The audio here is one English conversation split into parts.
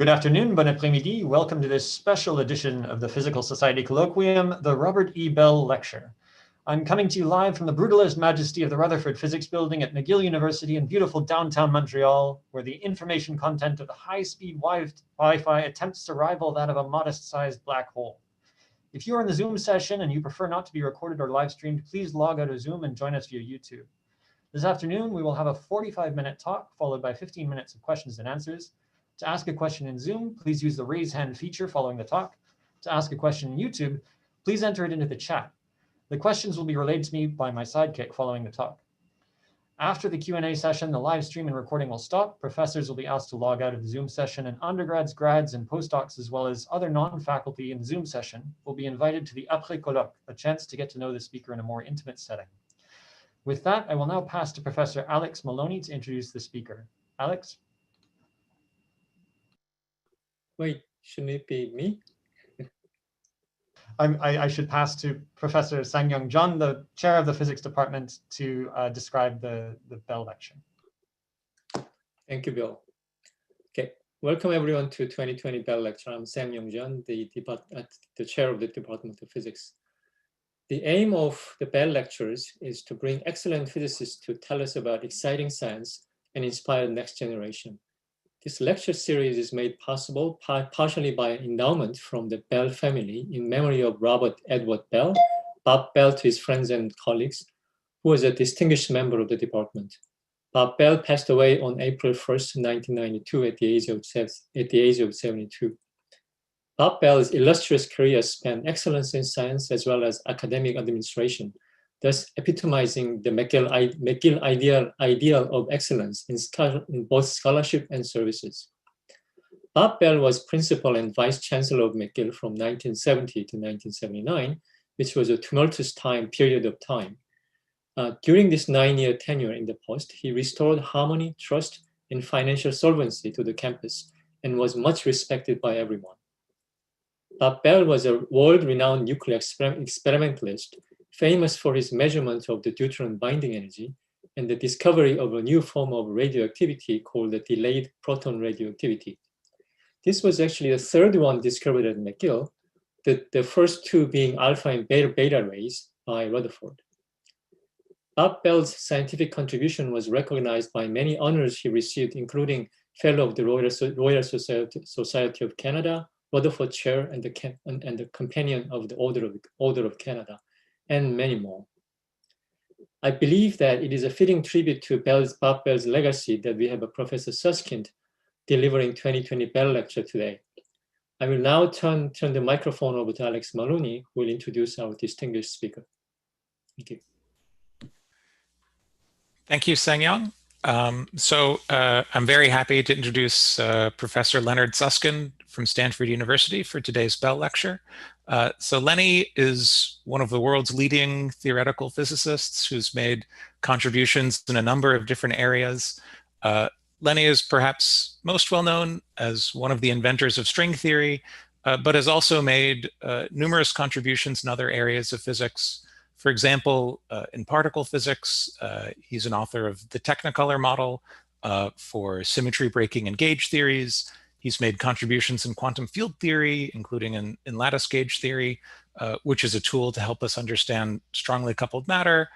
Good afternoon, bon après-midi. Welcome to this special edition of the Physical Society Colloquium, the Robert E. Bell Lecture. I'm coming to you live from the brutalist majesty of the Rutherford Physics Building at McGill University in beautiful downtown Montreal, where the information content of the high-speed Wi-Fi attempts to rival that of a modest-sized black hole. If you are in the Zoom session and you prefer not to be recorded or live-streamed, please log out of Zoom and join us via YouTube. This afternoon, we will have a 45-minute talk followed by 15 minutes of questions and answers. To ask a question in Zoom, please use the raise hand feature following the talk. To ask a question in YouTube, please enter it into the chat. The questions will be relayed to me by my sidekick following the talk. After the Q&A session, the live stream and recording will stop. Professors will be asked to log out of the Zoom session, and undergrads, grads, and postdocs, as well as other non-faculty in the Zoom session, will be invited to the après colloque, a chance to get to know the speaker in a more intimate setting. With that, I will now pass to Professor Alex Maloney to introduce the speaker. Alex? Wait, shouldn't it be me? I should pass to Professor Sang-Young John, the chair of the physics department, to describe the Bell lecture. Thank you, Bill. Okay, welcome everyone to 2020 Bell lecture. I'm Sang-Young John, the chair of the Department of Physics. The aim of the Bell lectures is to bring excellent physicists to tell us about exciting science and inspire the next generation. This lecture series is made possible partially by an endowment from the Bell family in memory of Robert Edward Bell, Bob Bell to his friends and colleagues, who was a distinguished member of the department. Bob Bell passed away on April 1st, 1992 at the age of 72. Bob Bell's illustrious career spanned excellence in science as well as academic administration, thus epitomizing the McGill ideal of excellence in both scholarship and services. Bob Bell was principal and vice chancellor of McGill from 1970 to 1979, which was a tumultuous period of time. During this 9-year tenure in the post, he restored harmony, trust, and financial solvency to the campus and was much respected by everyone. Bob Bell was a world-renowned nuclear experimentalist, famous for his measurement of the deuterium binding energy and the discovery of a new form of radioactivity called the delayed proton radioactivity. This was actually the third one discovered at McGill, the first two being alpha and beta rays by Rutherford. Bob Bell's scientific contribution was recognized by many honors he received, including Fellow of the Royal Society of Canada, Rutherford Chair, and the Companion of the Order of Canada, and many more. I believe that it is a fitting tribute to Bob Bell's legacy that we have a Professor Susskind delivering 2020 Bell lecture today. I will now turn the microphone over to Alex Maloney, who will introduce our distinguished speaker. Thank you. Thank you, Sang-Young. I'm very happy to introduce Professor Leonard Susskind from Stanford University for today's Bell lecture. So Lenny is one of the world's leading theoretical physicists who's made contributions in a number of different areas. Lenny is perhaps most well known as one of the inventors of string theory, but has also made numerous contributions in other areas of physics. For example, in particle physics, he's an author of the Technicolor model for symmetry breaking and gauge theories. He's made contributions in quantum field theory, including in lattice gauge theory, which is a tool to help us understand strongly coupled matter.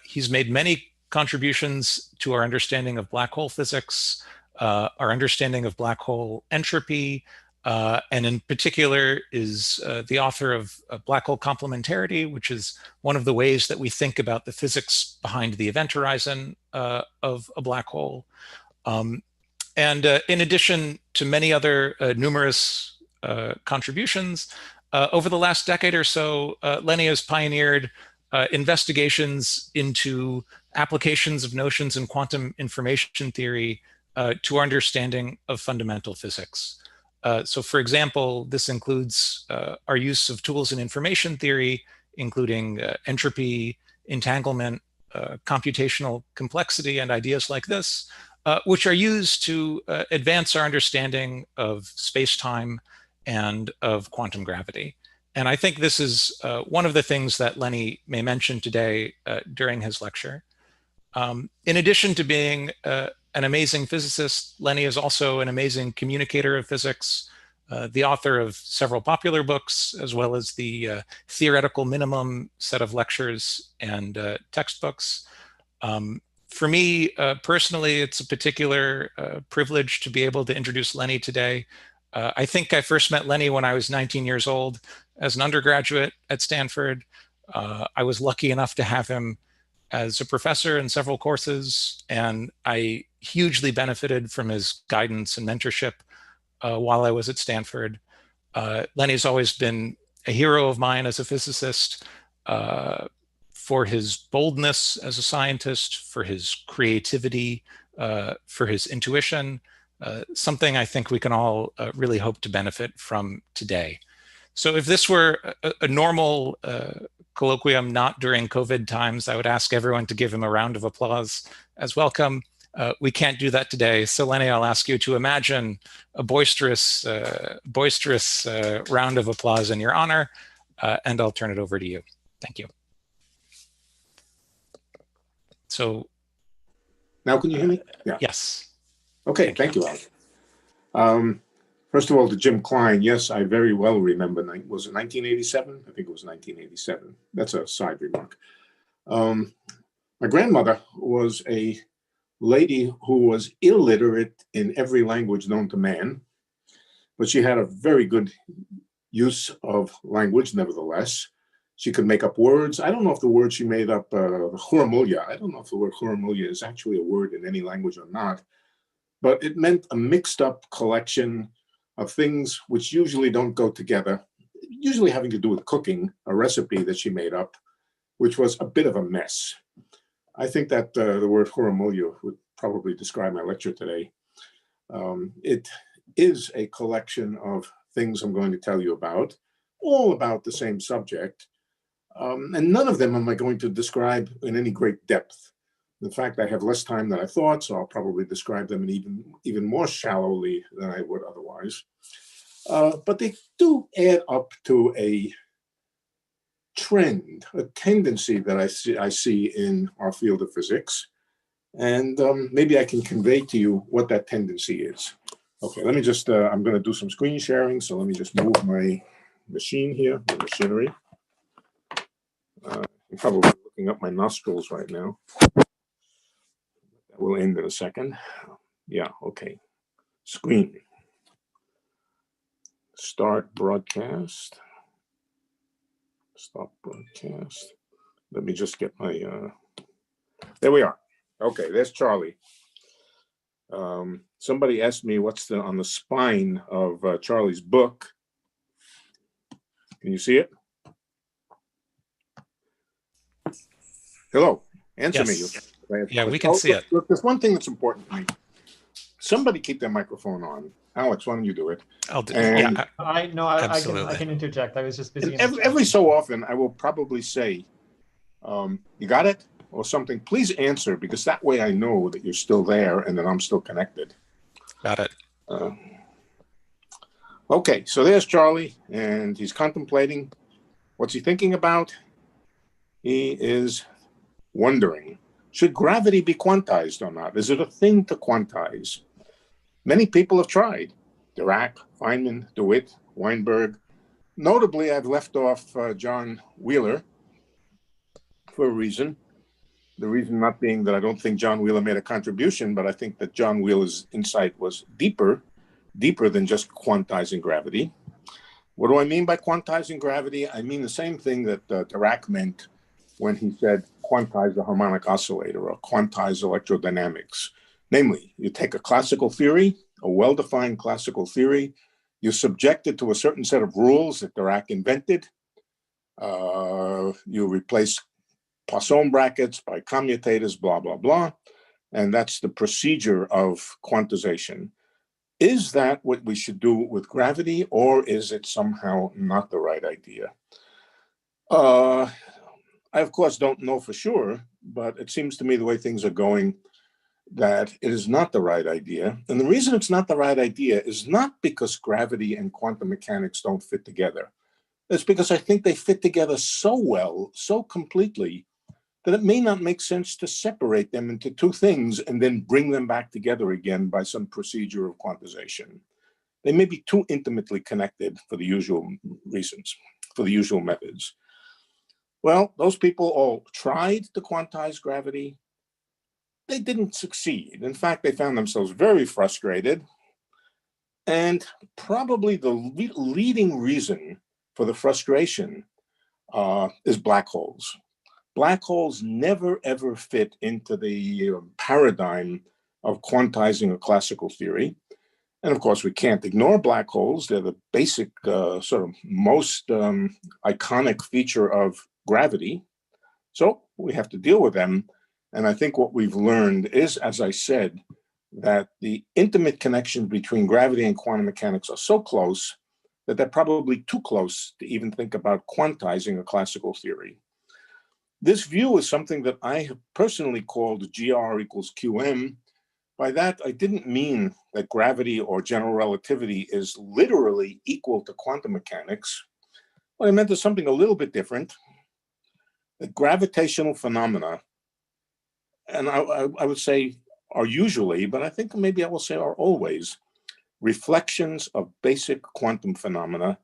He's made many contributions to our understanding of black hole physics, our understanding of black hole entropy, and in particular is the author of black hole complementarity, which is one of the ways that we think about the physics behind the event horizon of a black hole. And in addition to many other numerous contributions, over the last decade or so, Lenny has pioneered investigations into applications of notions in quantum information theory to our understanding of fundamental physics. So for example, this includes our use of tools in information theory, including entropy, entanglement, computational complexity, and ideas like this, which are used to advance our understanding of space-time and of quantum gravity. And I think this is one of the things that Lenny may mention today during his lecture. In addition to being an amazing physicist, Lenny is also an amazing communicator of physics, the author of several popular books, as well as the theoretical minimum set of lectures and textbooks. For me, personally, it's a particular privilege to be able to introduce Lenny today. I think I first met Lenny when I was 19 years old as an undergraduate at Stanford. I was lucky enough to have him as a professor in several courses, and I hugely benefited from his guidance and mentorship while I was at Stanford. Lenny's always been a hero of mine as a physicist, for his boldness as a scientist, for his creativity, for his intuition, something I think we can all really hope to benefit from today. So if this were a normal colloquium, not during COVID times, I would ask everyone to give him a round of applause as welcome. We can't do that today. So Lenny, I'll ask you to imagine a boisterous round of applause in your honor, and I'll turn it over to you. Thank you. So now can you hear me? Yeah. Yes. Okay, thank you, Alex. First of all, to Jim Klein, yes, I very well remember, was it 1987? I think it was 1987. That's a side remark. My grandmother was a lady who was illiterate in every language known to man, but she had a very good use of language, nevertheless. She could make up words. I don't know if the word she made up, Hurumulya, I don't know if the word Hurumulya is actually a word in any language or not, but it meant a mixed up collection of things which usually don't go together, usually having to do with cooking, a recipe that she made up, which was a bit of a mess. I think that the word Hurumulya would probably describe my lecture today. It is a collection of things I'm going to tell you about, all about the same subject. And none of them am I going to describe in any great depth. In fact, I have less time than I thought, so I'll probably describe them in even more shallowly than I would otherwise. But they do add up to a trend, a tendency that I see in our field of physics. And maybe I can convey to you what that tendency is. Okay, let me just, I'm going to do some screen sharing, so let me just move my machine here, the machinery. I'm probably looking up my nostrils right now. That will end in a second. Yeah, okay. Screen. Start broadcast. Stop broadcast. Let me just get my, there we are. Okay, there's Charlie. Somebody asked me what's on the spine of Charlie's book. Can you see it? Hello, answer me. Yeah, we can see it. Look, there's one thing that's important to me. Somebody keep their microphone on. Alex, why don't you do it? I'll do it. Yeah, I can interject. I was just busy. Every so often, I will probably say, you got it? Or something. Please answer, because that way I know that you're still there and that I'm still connected. Got it. Okay, so there's Charlie, and he's contemplating. What's he thinking about? He is wondering, should gravity be quantized or not? Is it a thing to quantize? Many people have tried. Dirac, Feynman, DeWitt, Weinberg. Notably, I've left off John Wheeler for a reason. The reason not being that I don't think John Wheeler made a contribution, but I think that John Wheeler's insight was deeper than just quantizing gravity. What do I mean by quantizing gravity? I mean the same thing that Dirac meant when he said quantize the harmonic oscillator or quantize electrodynamics. Namely, you take a classical theory, a well-defined classical theory, you subject it to a certain set of rules that Dirac invented. You replace Poisson brackets by commutators, blah, blah, blah. And that's the procedure of quantization. Is that what we should do with gravity, or is it somehow not the right idea? I, of course, don't know for sure, but it seems to me the way things are going that it is not the right idea. And the reason it's not the right idea is not because gravity and quantum mechanics don't fit together. It's because I think they fit together so well, so completely, that it may not make sense to separate them into two things and then bring them back together again by some procedure of quantization. They may be too intimately connected for the usual reasons, for the usual methods. Well, those people all tried to quantize gravity. They didn't succeed. In fact, they found themselves very frustrated. And probably the leading reason for the frustration is black holes. Black holes never, ever fit into the paradigm of quantizing a classical theory. And of course, we can't ignore black holes. They're the basic, sort of most iconic feature of gravity. So we have to deal with them. And I think what we've learned is, as I said, that the intimate connections between gravity and quantum mechanics are so close that they're probably too close to even think about quantizing a classical theory. This view is something that I have personally called GR equals QM. By that, I didn't mean that gravity or general relativity is literally equal to quantum mechanics. What I meant is something a little bit different. That gravitational phenomena, and I would say are usually, but I think maybe I will say are always, reflections of basic quantum phenomena,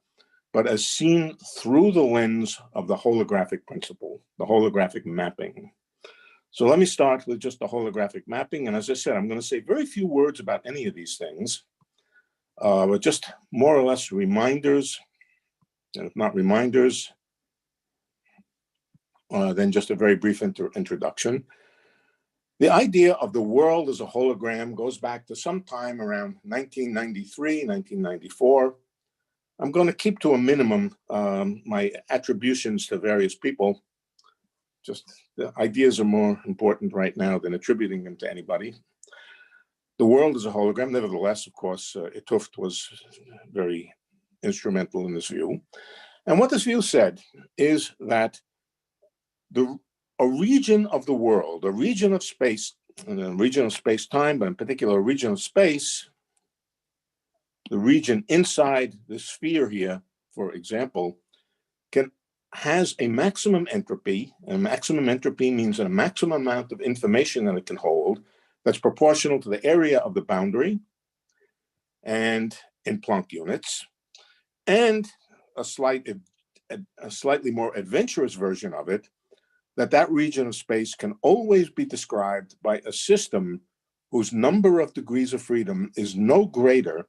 but as seen through the lens of the holographic principle, the holographic mapping. So let me start with just the holographic mapping. And as I said, I'm going to say very few words about any of these things, but just more or less reminders, and if not reminders, then just a very brief introduction. The idea of the world as a hologram goes back to sometime around 1993, 1994. I'm going to keep to a minimum my attributions to various people. Just the ideas are more important right now than attributing them to anybody. The world is a hologram. Nevertheless, of course, 't Hooft was very instrumental in this view. And what this view said is that a region of the world, a region of space, and a region of space-time, but in particular a region of space, the region inside the sphere here, for example, has a maximum entropy, and maximum entropy means a maximum amount of information that it can hold that's proportional to the area of the boundary and in Planck units, and a slightly more adventurous version of it, that region of space can always be described by a system whose number of degrees of freedom is no greater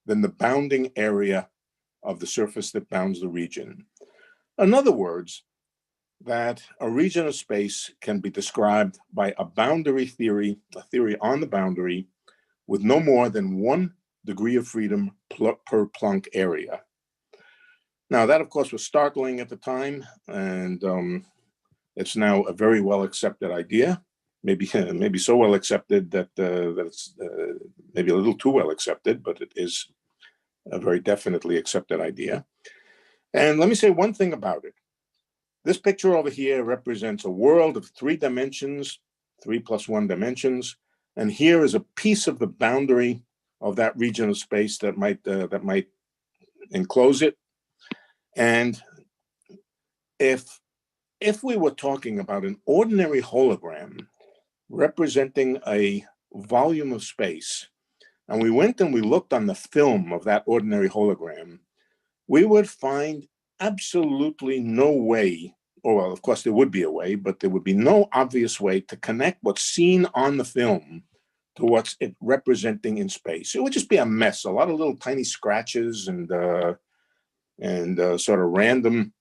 than the bounding area of the surface that bounds the region. In other words, that a region of space can be described by a boundary theory, a theory on the boundary, with no more than 1 degree of freedom per Planck area. Now, that, of course, was startling at the time, and it's now a very well accepted idea. Maybe so well accepted that it's maybe a little too well accepted, but it is a very definitely accepted idea. And let me say one thing about it. This picture over here represents a world of 3 dimensions, 3 + 1 dimensions, and here is a piece of the boundary of that region of space that might enclose it. And if we were talking about an ordinary hologram representing a volume of space, and we went and we looked on the film of that ordinary hologram, we would find absolutely no way, or well, of course there would be a way, but there would be no obvious way to connect what's seen on the film to what's it representing in space. It would just be a mess, a lot of little tiny scratches and sort of random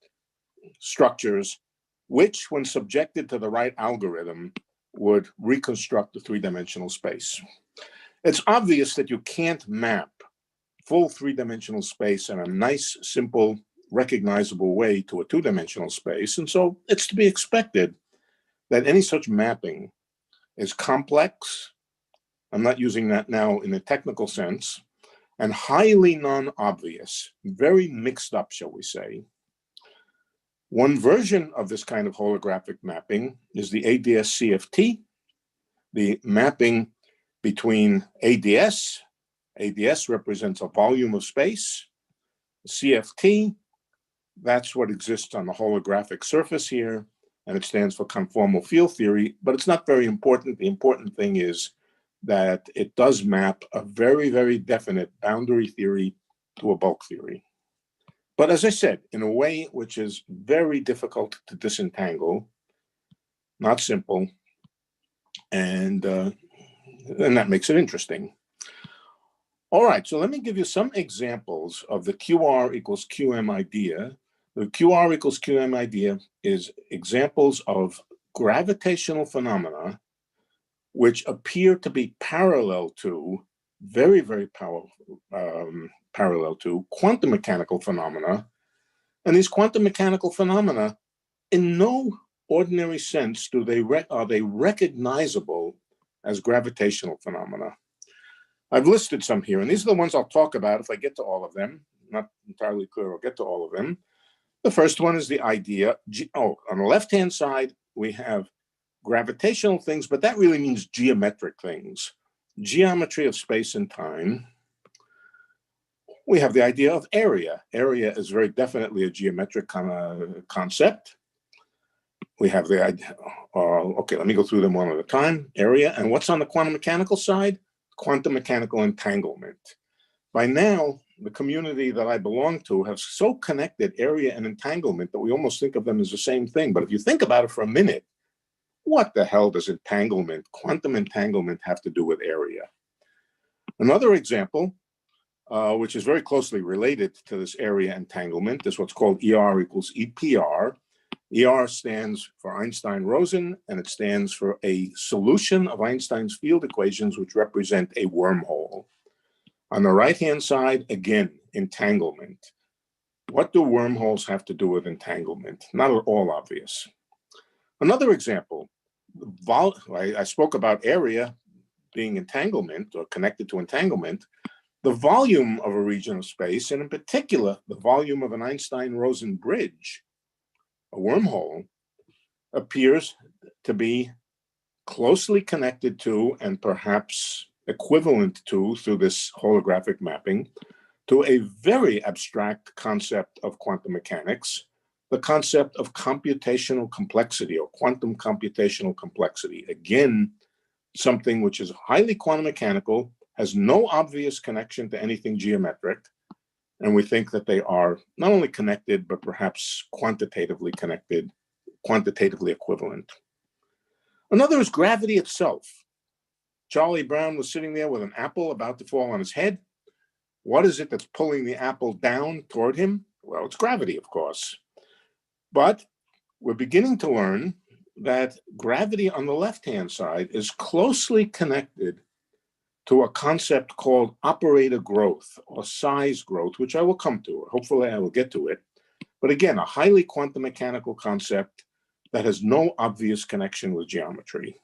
structures, which, when subjected to the right algorithm, would reconstruct the 3-dimensional space. It's obvious that you can't map full 3-dimensional space in a nice, simple, recognizable way to a 2-dimensional space. And so it's to be expected that any such mapping is complex. I'm not using that now in a technical sense, and highly non-obvious, very mixed up, shall we say. One version of this kind of holographic mapping is the ADS-CFT, the mapping between ADS. ADS represents a volume of space. CFT, that's what exists on the holographic surface here. and it stands for conformal field theory, but it's not very important. The important thing is that it does map a very, very definite boundary theory to a bulk theory. But as I said, in a way which is very difficult to disentangle, not simple, and that makes it interesting. All right, so let me give you some examples of the QR equals QM idea. The QR equals QM idea is examples of gravitational phenomena which appear to be parallel to, very, very parallel to quantum mechanical phenomena. And these quantum mechanical phenomena, in no ordinary sense are they recognizable as gravitational phenomena. I've listed some here, and these are the ones I'll talk about if I get to all of them. Not entirely clear I'll get to all of them. The first one is the idea, on the left-hand side, we have gravitational things, but that really means geometric things. Geometry of space and time. We have the idea of area. Area is very definitely a geometric concept. We have the idea, okay, let me go through them one at a time. Area, and what's on the quantum mechanical side? Quantum mechanical entanglement. By now, the community that I belong to have so connected area and entanglement that we almost think of them as the same thing. But if you think about it for a minute, what the hell does entanglement, quantum entanglement, have to do with area? Another example, which is very closely related to this area entanglement, is what's called ER equals EPR. ER stands for Einstein-Rosen, and it stands for a solution of Einstein's field equations which represent a wormhole. On the right-hand side, again, entanglement. What do wormholes have to do with entanglement? Not at all obvious. Another example, I spoke about area being entanglement or connected to entanglement. The volume of a region of space, and in particular, the volume of an Einstein-Rosen bridge, a wormhole, appears to be closely connected to and perhaps equivalent to, through this holographic mapping, to a very abstract concept of quantum mechanics, the concept of computational complexity or quantum computational complexity. Again, something which is highly quantum mechanical, has no obvious connection to anything geometric, and we think that they are not only connected, but perhaps quantitatively connected, quantitatively equivalent. Another is gravity itself. Charlie Brown was sitting there with an apple about to fall on his head. What is it that's pulling the apple down toward him? Well, it's gravity, of course. But we're beginning to learn that gravity on the left-hand side is closely connected to a concept called operator growth or size growth, which I will come to. Hopefully I will get to it. But again, a highly quantum mechanical concept that has no obvious connection with geometry.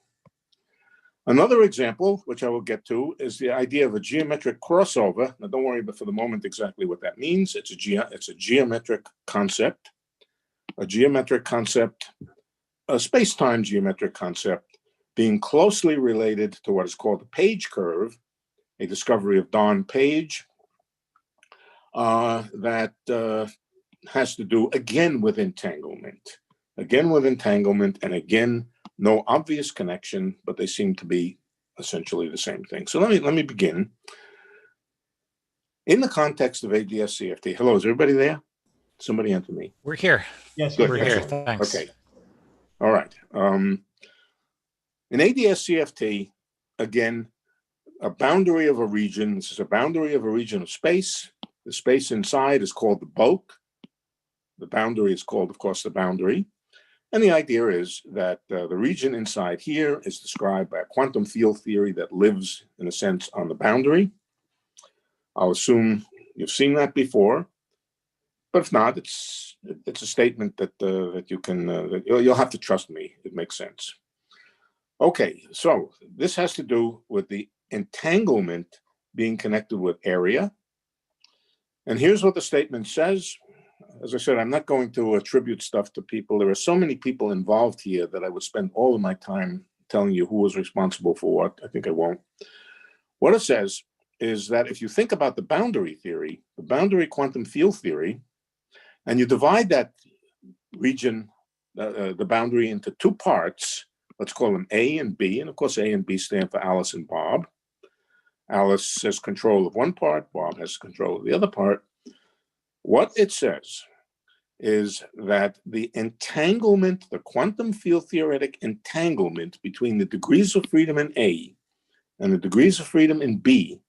Another example, which I will get to, is the idea of a geometric crossover. Now, don't worry about for the moment exactly what that means. It's a geometric concept, a space-time geometric concept, being closely related to what is called the Page curve, a discovery of Don Page, that has to do again with entanglement. And again, no obvious connection, but they seem to be essentially the same thing. So let me begin. In the context of ADS-CFT, hello, is everybody there? Somebody answer me. We're here. Yes, we're here. Thanks. Okay. All right. In ADS-CFT, again, a boundary of a region. This is a boundary of a region of space. The space inside is called the bulk. The boundary is called, of course, the boundary. And the idea is that the region inside here is described by a quantum field theory that lives, in a sense, on the boundary. I'll assume you've seen that before, but if not, it's a statement that that you can that you'll have to trust me. It makes sense. Okay, so this has to do with the entanglement being connected with area. And here's what the statement says. As I said, I'm not going to attribute stuff to people. There are so many people involved here that I would spend all of my time telling you who was responsible for what. I think I won't. What it says is that if you think about the boundary theory, the boundary quantum field theory, and you divide that region the boundary into two parts. Let's call them A and B. And of course, A and B stand for Alice and Bob. Alice has control of one part, Bob has control of the other part. What it says is that the entanglement, the quantum field theoretic entanglement between the degrees of freedom in A and the degrees of freedom in B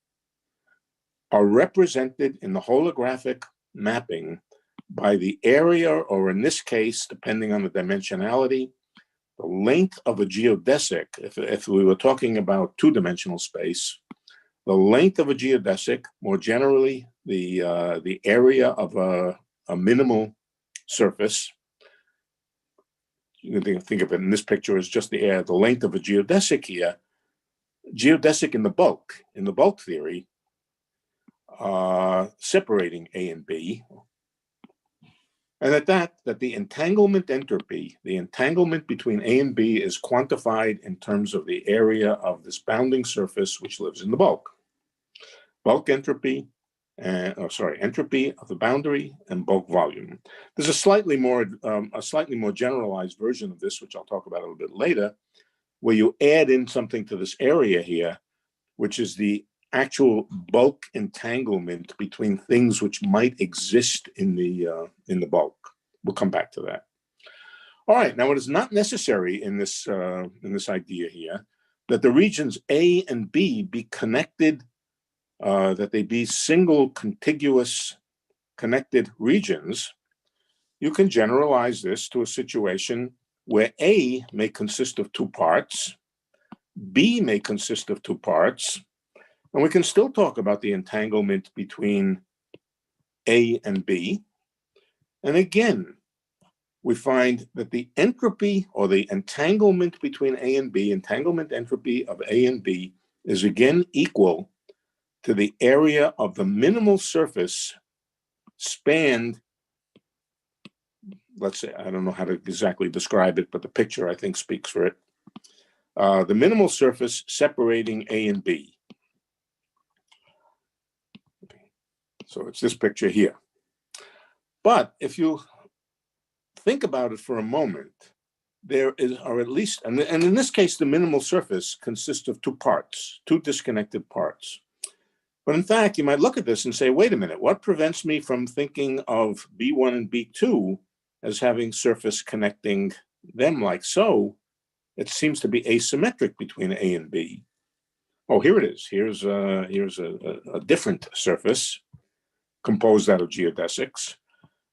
are represented in the holographic mapping by the area, or in this case, depending on the dimensionality, the length of a geodesic. If we were talking about two-dimensional space, the length of a geodesic, more generally, the area of a minimal surface. You can think of it in this picture as just the length of a geodesic here. Geodesic in the bulk theory, separating A and B, and that the entanglement entropy, the entanglement between A and B, is quantified in terms of the area of this bounding surface which lives in the bulk. Bulk entropy, entropy of the boundary and bulk volume. There's a slightly more generalized version of this, which I'll talk about a little bit later, where you add in something to this area here, which is the actual bulk entanglement between things which might exist in the bulk. We'll come back to that. All right, now what is not necessary in this idea here, that the regions A and B be connected, that they be single contiguous connected regions. You can generalize this to a situation where A may consist of two parts, B may consist of two parts, and we can still talk about the entanglement between A and B. And again, we find that the entropy, or the entanglement between A and B, entanglement entropy of A and B, is again equal to the area of the minimal surface spanned. Let's say, I don't know how to exactly describe it, but the picture I think speaks for it. The minimal surface separating A and B. So it's this picture here. But if you think about it for a moment, or at least, and in this case, the minimal surface consists of two parts, two disconnected parts. But in fact, you might look at this and say, wait a minute, what prevents me from thinking of B1 and B2 as having surface connecting them like so? It seems to be asymmetric between A and B. Oh, here it is. Here's a different surface composed out of geodesics.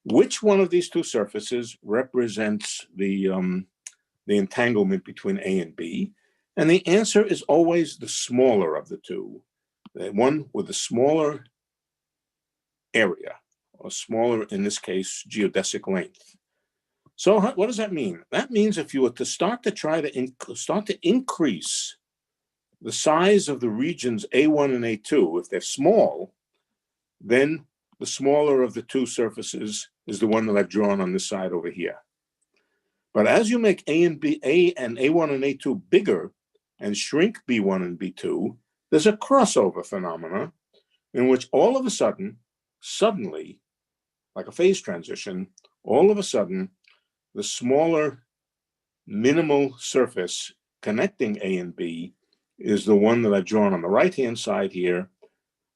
Which one of these two surfaces represents the entanglement between A and B? And the answer is always the smaller of the two, the one with the smaller area, or smaller, in this case, geodesic length. So what does that mean? That means if you were to start to increase the size of the regions A1 and A2, if they're small, then the smaller of the two surfaces is the one that I've drawn on this side over here. But as you make A and A1 and A2 bigger and shrink B1 and B2, there's a crossover phenomena in which all of a sudden, suddenly, like a phase transition, all of a sudden, the smaller minimal surface connecting A and B is the one that I've drawn on the right-hand side here.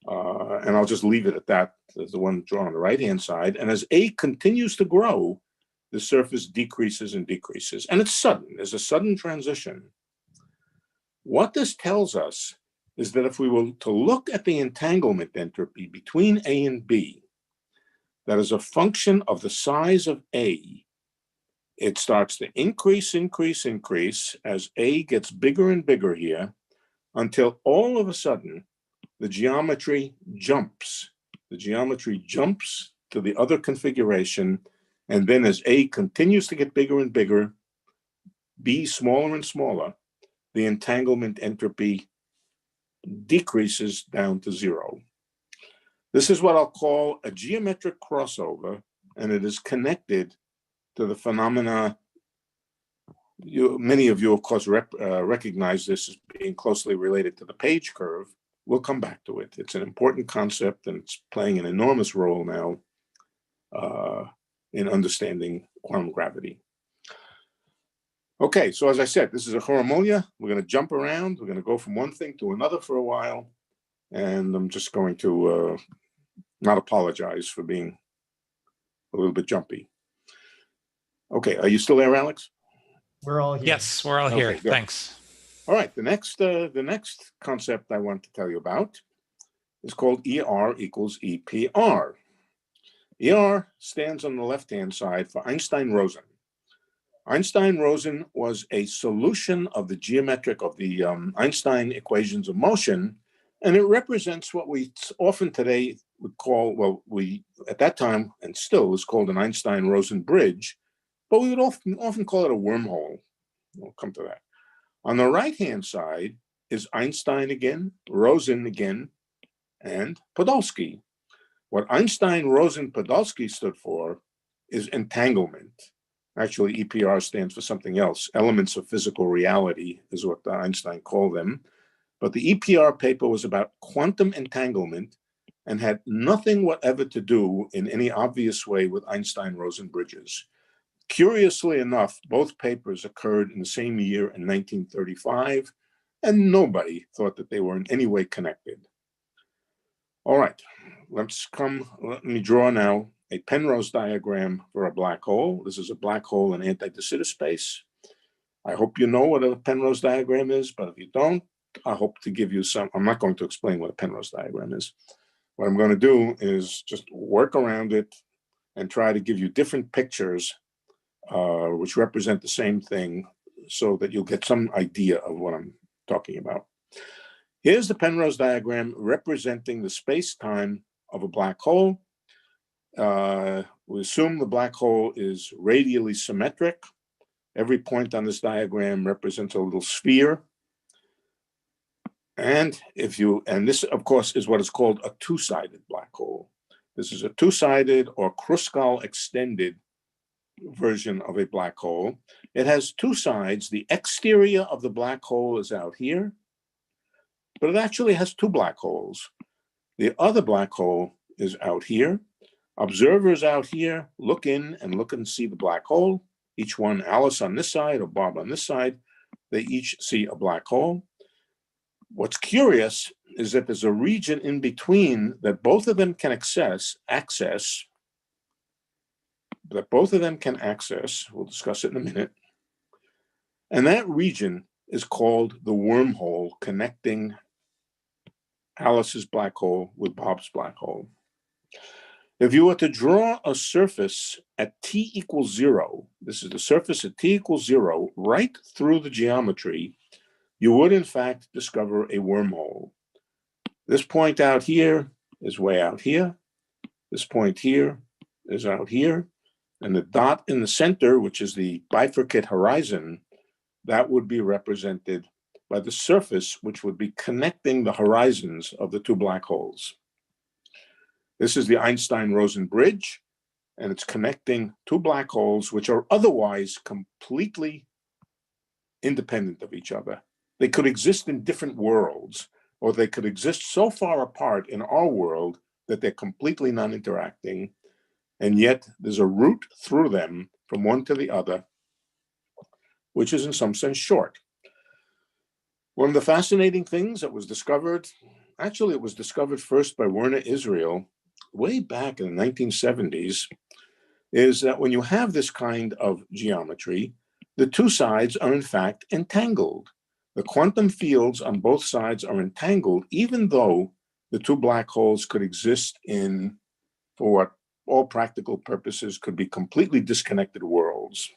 And I'll just leave it at that, as the one drawn on the right-hand side. And as A continues to grow, the surface decreases and decreases. And it's sudden. There's a sudden transition. What this tells us is that if we were to look at the entanglement entropy between A and B, that is a function of the size of A, it starts to increase as A gets bigger and bigger here, until all of a sudden, the geometry jumps. The geometry jumps to the other configuration, and then as A continues to get bigger and bigger, B smaller and smaller, the entanglement entropy decreases down to zero. This is what I'll call a geometric crossover, and it is connected to the phenomena. Many of you, of course, recognize this as being closely related to the Page curve. We'll come back to it. It's an important concept, and it's playing an enormous role now in understanding quantum gravity. Okay, so as I said, this is a choromolia. We're going to jump around. We're going to go from one thing to another for a while. And I'm just going to not apologize for being a little bit jumpy. Okay, are you still there, Alex? We're all here. Yes, we're all here. Okay, good. Thanks. All right, the next concept I want to tell you about is called ER equals EPR. ER stands on the left-hand side for Einstein-Rosen. Einstein-Rosen was a solution of the Einstein equations of motion, and it represents what we often today would call, well, we at that time and still is called an Einstein-Rosen bridge, but we would often call it a wormhole. We'll come to that. On the right-hand side is Einstein again, Rosen again, and Podolsky. What Einstein, Rosen, Podolsky stood for is entanglement. Actually, EPR stands for something else. Elements of physical reality is what Einstein called them. But the EPR paper was about quantum entanglement and had nothing whatever to do in any obvious way with Einstein-Rosen bridges. Curiously enough, both papers occurred in the same year in 1935, and nobody thought that they were in any way connected. All right, let me draw now a Penrose diagram for a black hole. This is a black hole in anti-de Sitter space. I hope you know what a Penrose diagram is, but if you don't, I hope to give you some. I'm not going to explain what a Penrose diagram is. What I'm going to do is just work around it and try to give you different pictures which represent the same thing so that you'll get some idea of what I'm talking about. Here's the Penrose diagram representing the space-time of a black hole. We assume the black hole is radially symmetric. Every point on this diagram represents a little sphere. And this, of course, is what is called a two-sided black hole. This is a two-sided or Kruskal extended version of a black hole. It has two sides. The exterior of the black hole is out here, but it actually has two black holes. The other black hole is out here. Observers out here look in and see the black hole. Each one, Alice on this side or Bob on this side, they each see a black hole. What's curious is that there's a region in between that both of them can access, we'll discuss it in a minute. And that region is called the wormhole connecting Alice's black hole with Bob's black hole. If you were to draw a surface at t equals 0, this is the surface at t equals 0, right through the geometry, you would in fact discover a wormhole. This point out here is way out here. This point here is out here. And the dot in the center, which is the bifurcate horizon, that would be represented by the surface, which would be connecting the horizons of the two black holes. This is the Einstein-Rosen bridge, and it's connecting two black holes, which are otherwise completely independent of each other. They could exist in different worlds, or they could exist so far apart in our world that they're completely non-interacting, and yet there's a route through them from one to the other, which is in some sense short. One of the fascinating things that was discovered, actually it was discovered first by Werner Israel way back in the 1970s, is that when you have this kind of geometry, the two sides are in fact entangled. The quantum fields on both sides are entangled, even though the two black holes could exist in, for what all practical purposes could be completely disconnected worlds.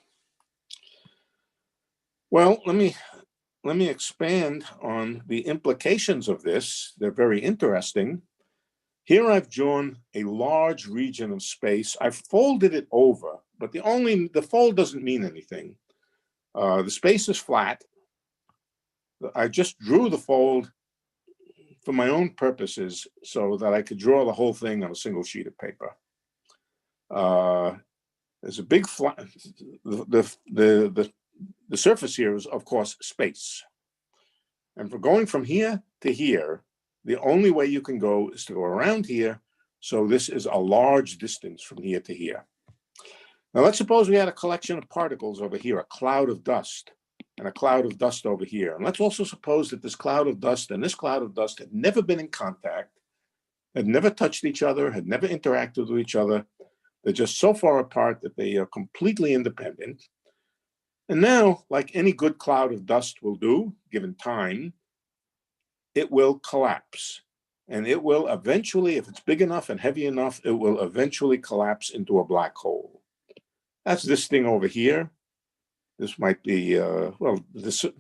Well, let me expand on the implications of this. They're very interesting. Here I've drawn a large region of space. I've folded it over, but the fold doesn't mean anything. The space is flat. I just drew the fold for my own purposes so that I could draw the whole thing on a single sheet of paper. There's a big flat, the surface here is, of course, space. And for going from here to here, the only way you can go is to go around here. So this is a large distance from here to here. Now let's suppose we had a collection of particles over here, a cloud of dust, and a cloud of dust over here. And let's also suppose that this cloud of dust and this cloud of dust had never been in contact, had never touched each other, had never interacted with each other. They're just so far apart that they are completely independent. And now, like any good cloud of dust will do, given time, it will collapse. And it will eventually, if it's big enough and heavy enough, it will eventually collapse into a black hole. That's this thing over here. This might be, well, this sort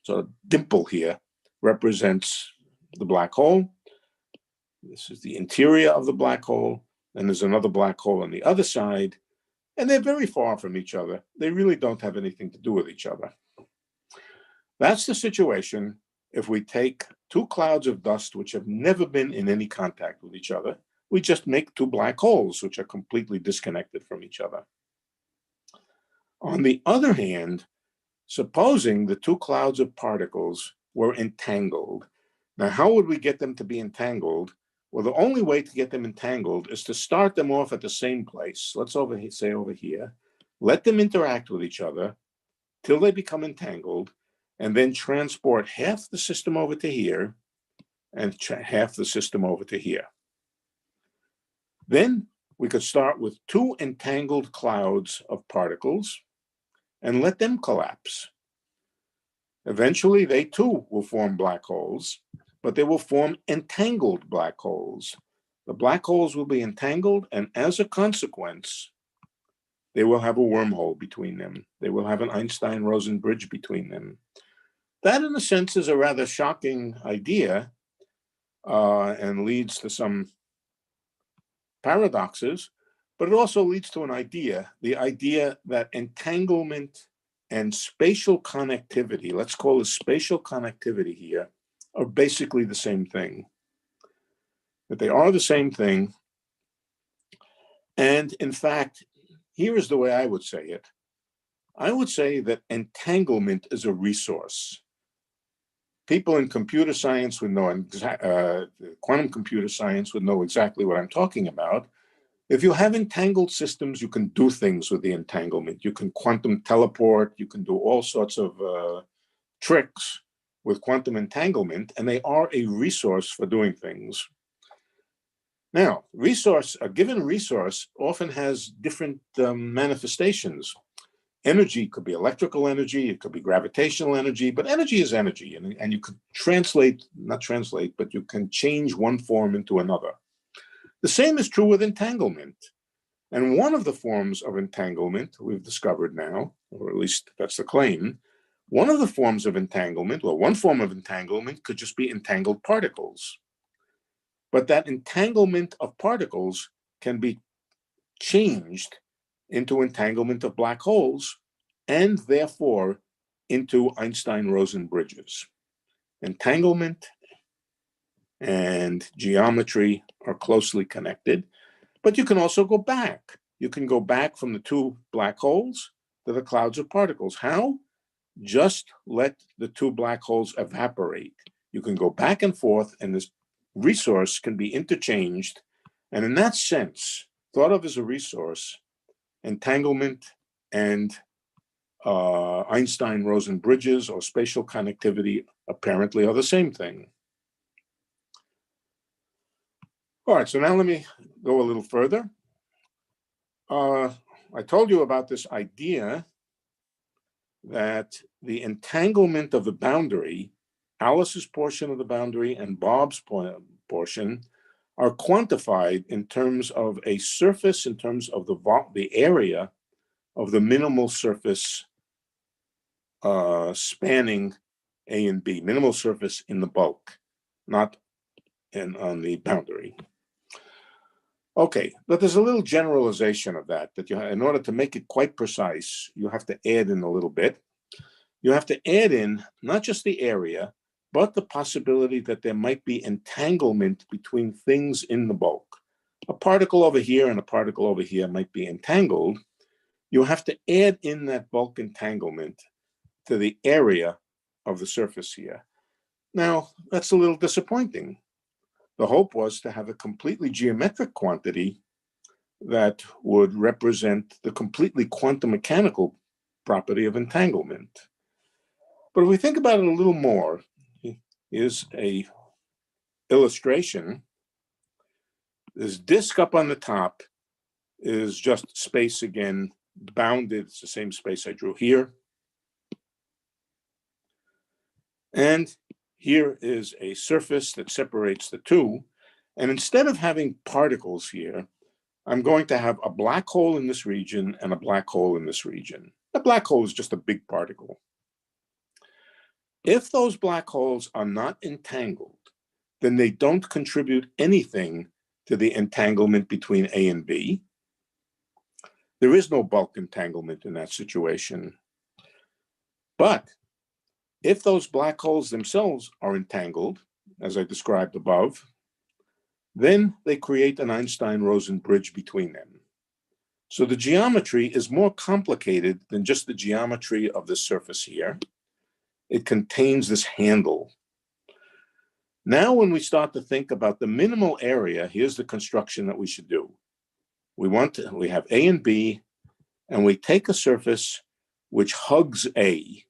of dimple here represents the black hole. This is the interior of the black hole. And there's another black hole on the other side. And they're very far from each other. They really don't have anything to do with each other. That's the situation if we take two clouds of dust which have never been in any contact with each other. We just make two black holes which are completely disconnected from each other. On the other hand, supposing the two clouds of particles were entangled. Now, how would we get them to be entangled? Well, the only way to get them entangled is to start them off at the same place. Let's say over here. Let them interact with each other till they become entangled, and then transport half the system over to here and half the system over to here. Then we could start with two entangled clouds of particles and let them collapse. Eventually, they too will form black holes, but they will form entangled black holes. The black holes will be entangled, and as a consequence, they will have a wormhole between them. They will have an Einstein-Rosen bridge between them. That, in a sense, is a rather shocking idea and leads to some paradoxes, but it also leads to an idea, the idea that entanglement and spatial connectivity, let's call it spatial connectivity here, are basically the same thing. That they are the same thing. And in fact, here is the way I would say it. I would say that entanglement is a resource. People in computer science would know, quantum computer science would know exactly what I'm talking about. If you have entangled systems, you can do things with the entanglement. You can quantum teleport, you can do all sorts of tricks with quantum entanglement, and they are a resource for doing things. Now, a given resource often has different manifestations. Energy could be electrical energy, it could be gravitational energy, but energy is energy, and you could but you can change one form into another. The same is true with entanglement. And one of the forms of entanglement we've discovered now, or at least that's the claim, one form of entanglement could just be entangled particles. But that entanglement of particles can be changed into entanglement of black holes, and therefore into Einstein-Rosen bridges. Entanglement and geometry are closely connected, but you can also go back. You can go back from the two black holes to the clouds of particles. How? Just let the two black holes evaporate. You can go back and forth, and this resource can be interchanged. And in that sense, thought of as a resource, entanglement and Einstein-Rosen bridges or spatial connectivity apparently are the same thing. All right, so now let me go a little further. I told you about this idea that the entanglement of the boundary, Alice's portion of the boundary and Bob's portion, are quantified in terms of a surface, in terms of the area of the minimal surface spanning A and B, minimal surface in the bulk, not on the boundary. Okay, but there's a little generalization of that in order to make it quite precise, you have to add in a little bit. You have to add in not just the area, but the possibility that there might be entanglement between things in the bulk. A particle over here and a particle over here might be entangled. You have to add in that bulk entanglement to the area of the surface here. Now, that's a little disappointing. The hope was to have a completely geometric quantity that would represent the completely quantum mechanical property of entanglement. But if we think about it a little more, here's a illustration. This disk up on the top is just space again, bounded. It's the same space I drew here. And here is a surface that separates the two. And instead of having particles here, I'm going to have a black hole in this region and a black hole in this region. A black hole is just a big particle. If those black holes are not entangled, then they don't contribute anything to the entanglement between A and B. There is no bulk entanglement in that situation. But if those black holes themselves are entangled, as I described above, then they create an Einstein-Rosen bridge between them. So the geometry is more complicated than just the geometry of this surface here. It contains this handle. Now, when we start to think about the minimal area, here's the construction that we should do. We have A and B, and we take a surface which hugs A,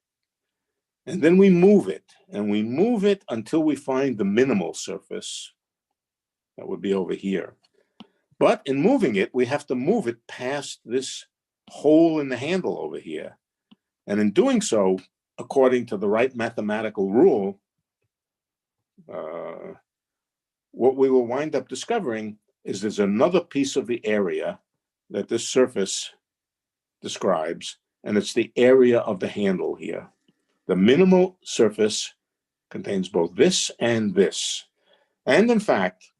and then we move it, and we move it until we find the minimal surface. That would be over here. But in moving it, we have to move it past this hole in the handle over here. And in doing so, according to the right mathematical rule, what we will wind up discovering is there's another piece of the area that this surface describes, and it's the area of the handle here. The minimal surface contains both this and this. And in fact,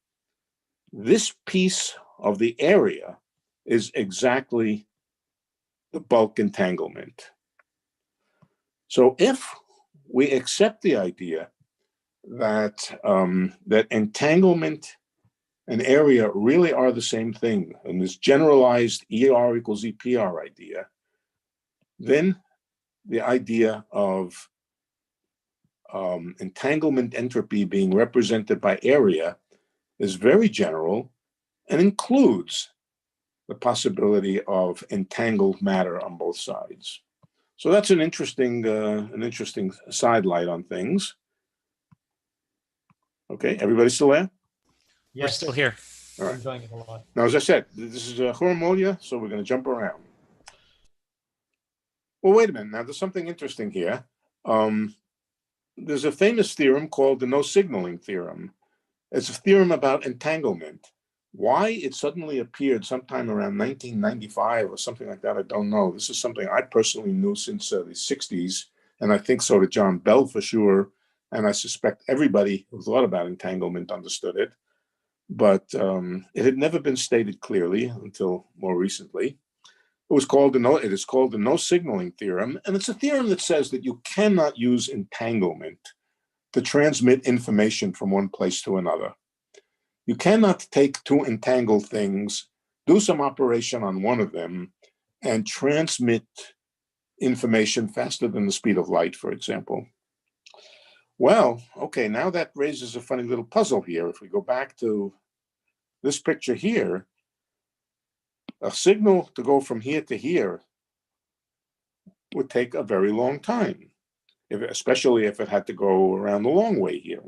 this piece of the area is exactly the bulk entanglement. So if we accept the idea that, that entanglement and area really are the same thing, and this generalized ER equals EPR idea, then the idea of entanglement entropy being represented by area is very general and includes the possibility of entangled matter on both sides. So that's an interesting sidelight on things. Okay, everybody still there? We're still here. All right. I'm enjoying it a lot. Now, as I said, this is a Horomolia, so we're going to jump around. Well, wait a minute. Now, there's something interesting here. There's a famous theorem called the no signaling theorem. It's a theorem about entanglement. Why it suddenly appeared sometime around 1995 or something like that, I don't know. This is something I personally knew since the 60s, and I think so did John Bell for sure. And I suspect everybody who thought about entanglement understood it. But it had never been stated clearly until more recently. It is called the no signaling theorem, and it's a theorem that says that you cannot use entanglement to transmit information from one place to another. You cannot take two entangled things, do some operation on one of them, and transmit information faster than the speed of light, for example. Well, okay, now that raises a funny little puzzle here. If we go back to this picture here, a signal to go from here to here would take a very long time, especially if it had to go around the long way here,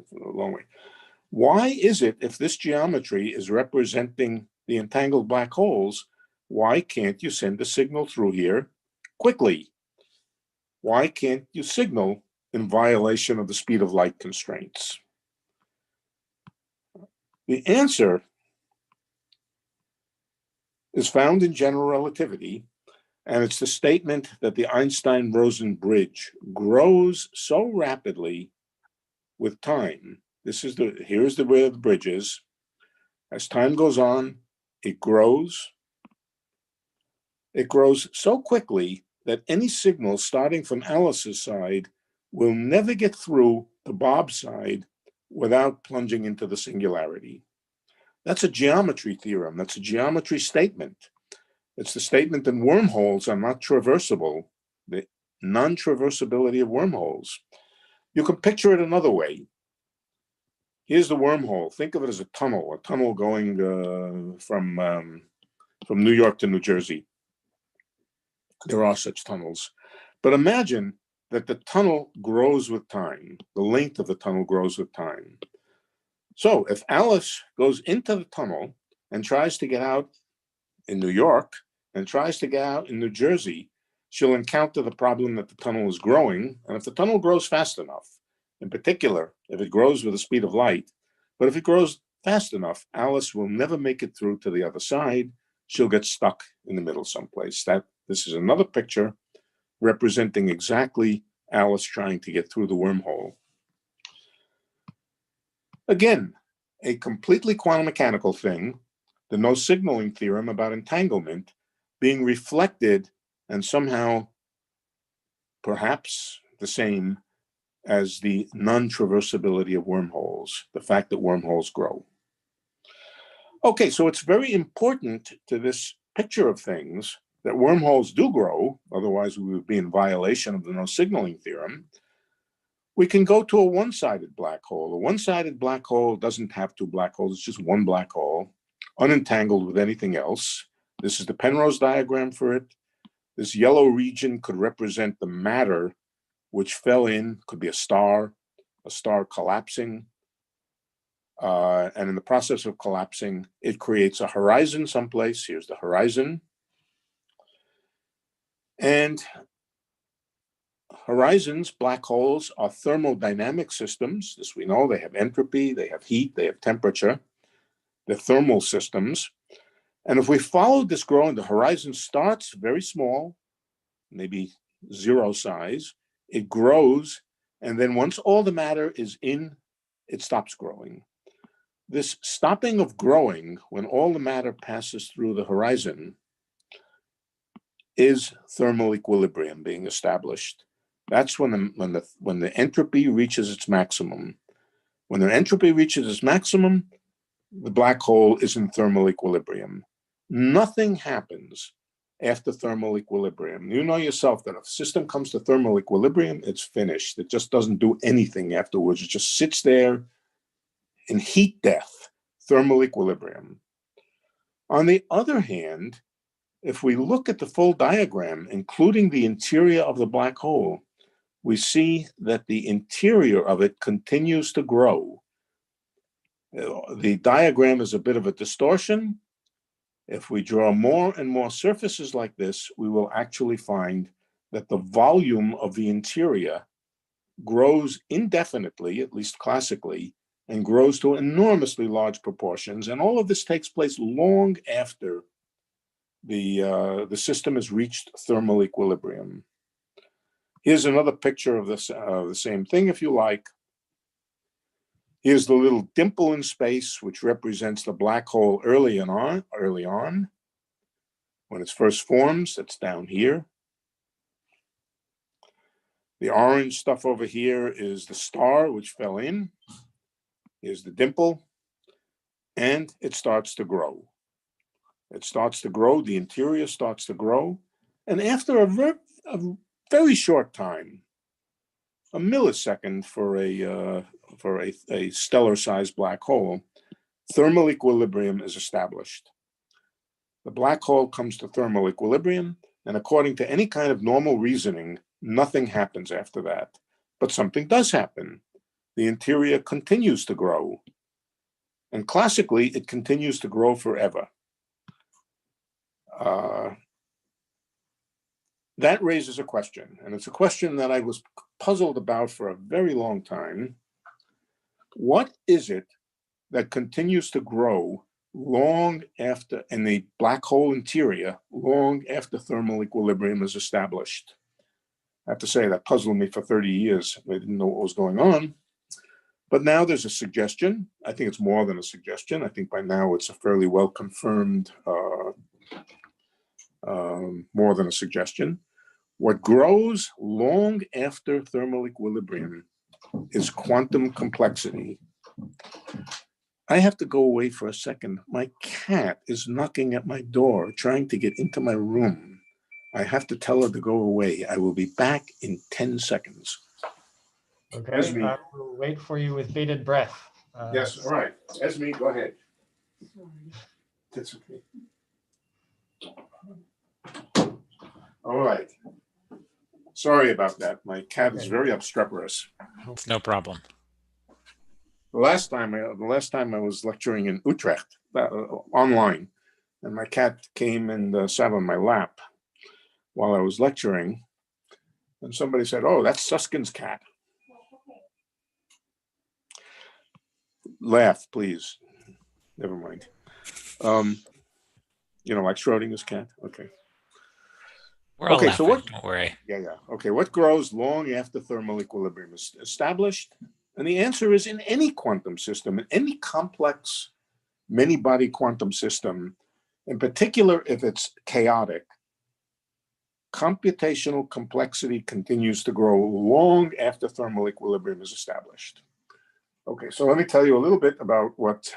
Why is it, if this geometry is representing the entangled black holes, why can't you send a signal through here quickly? Why can't you signal in violation of the speed of light constraints? The answer is found in general relativity, and it's the statement that the Einstein-Rosen bridge grows so rapidly with time. Here's where the bridge is. As time goes on, it grows. It grows so quickly that any signal starting from Alice's side will never get through to Bob's side without plunging into the singularity. That's a geometry theorem. That's a geometry statement. It's the statement that wormholes are not traversable, the non-traversability of wormholes. You can picture it another way. Here's the wormhole. Think of it as a tunnel going from from New York to New Jersey. There are such tunnels. But imagine that the tunnel grows with time. The length of the tunnel grows with time. So if Alice goes into the tunnel and tries to get out in New York and tries to get out in New Jersey, she'll encounter the problem that the tunnel is growing. And if the tunnel grows fast enough, in particular, if it grows with the speed of light, but if it grows fast enough, Alice will never make it through to the other side. She'll get stuck in the middle someplace. This is another picture representing exactly Alice trying to get through the wormhole. Again, a completely quantum mechanical thing, the no signaling theorem about entanglement being reflected and somehow perhaps the same as the non-traversability of wormholes, the fact that wormholes grow. Okay, so it's very important to this picture of things that wormholes do grow, otherwise we would be in violation of the no signaling theorem. We can go to a one-sided black hole. A one-sided black hole doesn't have two black holes, it's just one black hole, unentangled with anything else. This is the Penrose diagram for it. This yellow region could represent the matter which fell in, could be a star collapsing. And in the process of collapsing, it creates a horizon someplace. Here's the horizon. And horizons, black holes, are thermodynamic systems. This we know. They have entropy, they have heat, they have temperature. They're thermal systems. And if we follow this growing, the horizon starts very small, maybe zero size. It grows, and then once all the matter is in, it stops growing. This stopping of growing, when all the matter passes through the horizon, is thermal equilibrium being established. That's when the entropy reaches its maximum. When the entropy reaches its maximum, the black hole is in thermal equilibrium. Nothing happens after thermal equilibrium. You know yourself that if a system comes to thermal equilibrium, it's finished. It just doesn't do anything afterwards. It just sits there in heat death, thermal equilibrium. On the other hand, if we look at the full diagram, including the interior of the black hole, we see that the interior of it continues to grow. The diagram is a bit of a distortion. If we draw more and more surfaces like this, we will actually find that the volume of the interior grows indefinitely, at least classically, and grows to enormously large proportions. And all of this takes place long after the system has reached thermal equilibrium. Here's another picture of this, the same thing, if you like. Here's the little dimple in space, which represents the black hole early on. When it first forms, it's down here. The orange stuff over here is the star, which fell in. Here's the dimple, and it starts to grow. It starts to grow, the interior starts to grow, and after a very short time, a millisecond for a stellar-sized black hole, thermal equilibrium is established. The black hole comes to thermal equilibrium, and according to any kind of normal reasoning, nothing happens after that. But something does happen. The interior continues to grow. And classically, it continues to grow forever. That raises a question, and it's a question that I was puzzled about for a very long time. What is it that continues to grow long after, in the black hole interior, long after thermal equilibrium is established? I have to say that puzzled me for 30 years. I didn't know what was going on. But now there's a suggestion. I think it's more than a suggestion. I think by now it's a fairly well confirmed, more than a suggestion. What grows long after thermal equilibrium is quantum complexity. I have to go away for a second. My cat is knocking at my door, trying to get into my room. I have to tell her to go away. I will be back in 10 seconds. Okay, Esme. I will wait for you with bated breath. Yes, all right. Esme, go ahead. That's okay. All right. Sorry about that. My cat is very obstreperous. It's no problem. The last time I was lecturing in Utrecht online, and my cat came and sat on my lap while I was lecturing, and somebody said, "Oh, that's Susskind's cat." Laugh, please. Never mind. Like Schrodinger's cat. Okay. We're all Okay, laughing, so what? don't worry. Yeah. Okay, what grows long after thermal equilibrium is established? And the answer is in any quantum system, in any complex many-body quantum system, in particular if it's chaotic, computational complexity continues to grow long after thermal equilibrium is established. Okay, so let me tell you a little bit about what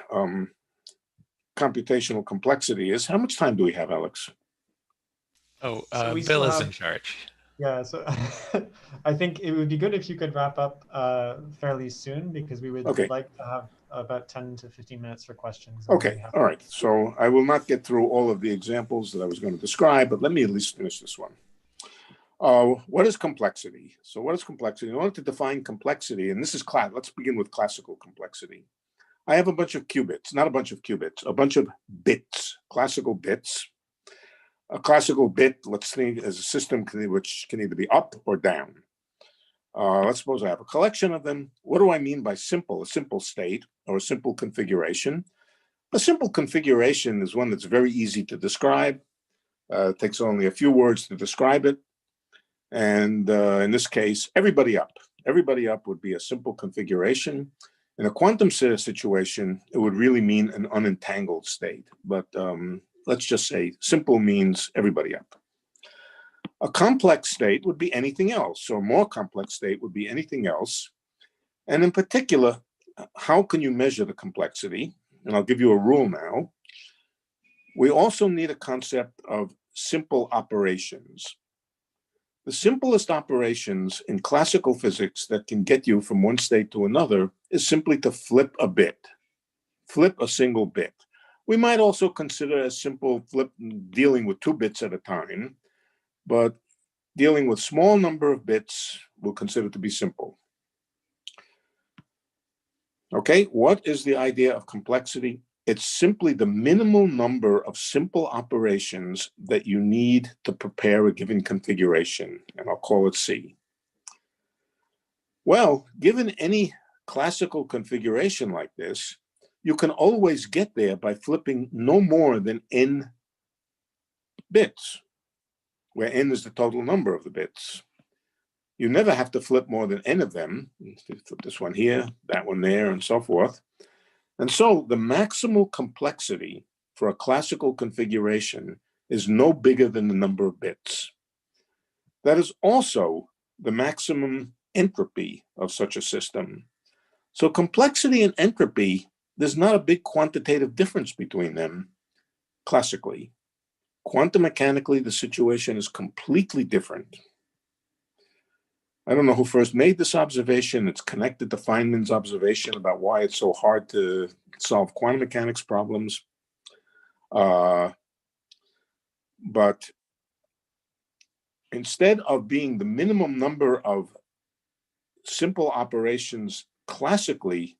computational complexity is. How much time do we have, Alex? Oh, So we Bill still is have- in charge. Yeah, so I think it would be good if you could wrap up fairly soon, because we would Okay. like to have about 10 to 15 minutes for questions. Okay, all right. So I will not get through all of the examples that I was going to describe, but let me at least finish this one. What is complexity? So what is complexity? In order to define complexity, and this is let's begin with classical complexity. I have a bunch of qubits, not a bunch of qubits, a bunch of bits, classical bits. A classical bit, let's think, is a system which can either be up or down. Let's suppose I have a collection of them. What do I mean by simple? A simple state or a simple configuration. A simple configuration is one that's very easy to describe. It takes only a few words to describe it. And in this case, everybody up. Everybody up would be a simple configuration. In a quantum situation, it would really mean an unentangled state. But let's just say simple means everybody up. A complex state would be anything else, or a more complex state would be anything else. And in particular, how can you measure the complexity? And I'll give you a rule now. We also need a concept of simple operations. The simplest operations in classical physics that can get you from one state to another is simply to flip a bit, flip a single bit. We might also consider a simple flip dealing with 2 bits at a time, but dealing with small number of bits we'll consider to be simple. Okay, what is the idea of complexity? It's simply the minimal number of simple operations that you need to prepare a given configuration, and I'll call it C. Well, given any classical configuration like this, you can always get there by flipping no more than n bits, where n is the total number of the bits. You never have to flip more than n of them. Flip this one here, that one there, and so forth. And so the maximal complexity for a classical configuration is no bigger than the number of bits. That is also the maximum entropy of such a system. So complexity and entropy, there's not a big quantitative difference between them classically. Quantum mechanically, the situation is completely different. I don't know who first made this observation. It's connected to Feynman's observation about why it's so hard to solve quantum mechanics problems. But instead of being the minimum number of simple operations classically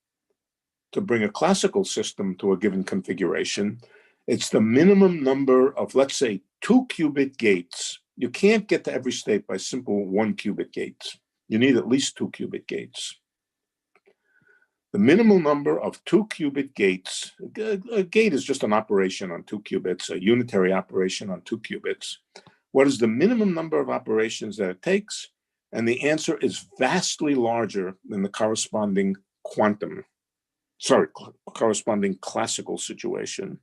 to bring a classical system to a given configuration, it's the minimum number of, let's say, 2-qubit gates. You can't get to every state by simple 1-qubit gates. You need at least 2-qubit gates. The minimal number of 2-qubit gates, a gate is just an operation on 2 qubits, a unitary operation on 2 qubits. What is the minimum number of operations that it takes? And the answer is vastly larger than the corresponding corresponding classical situation.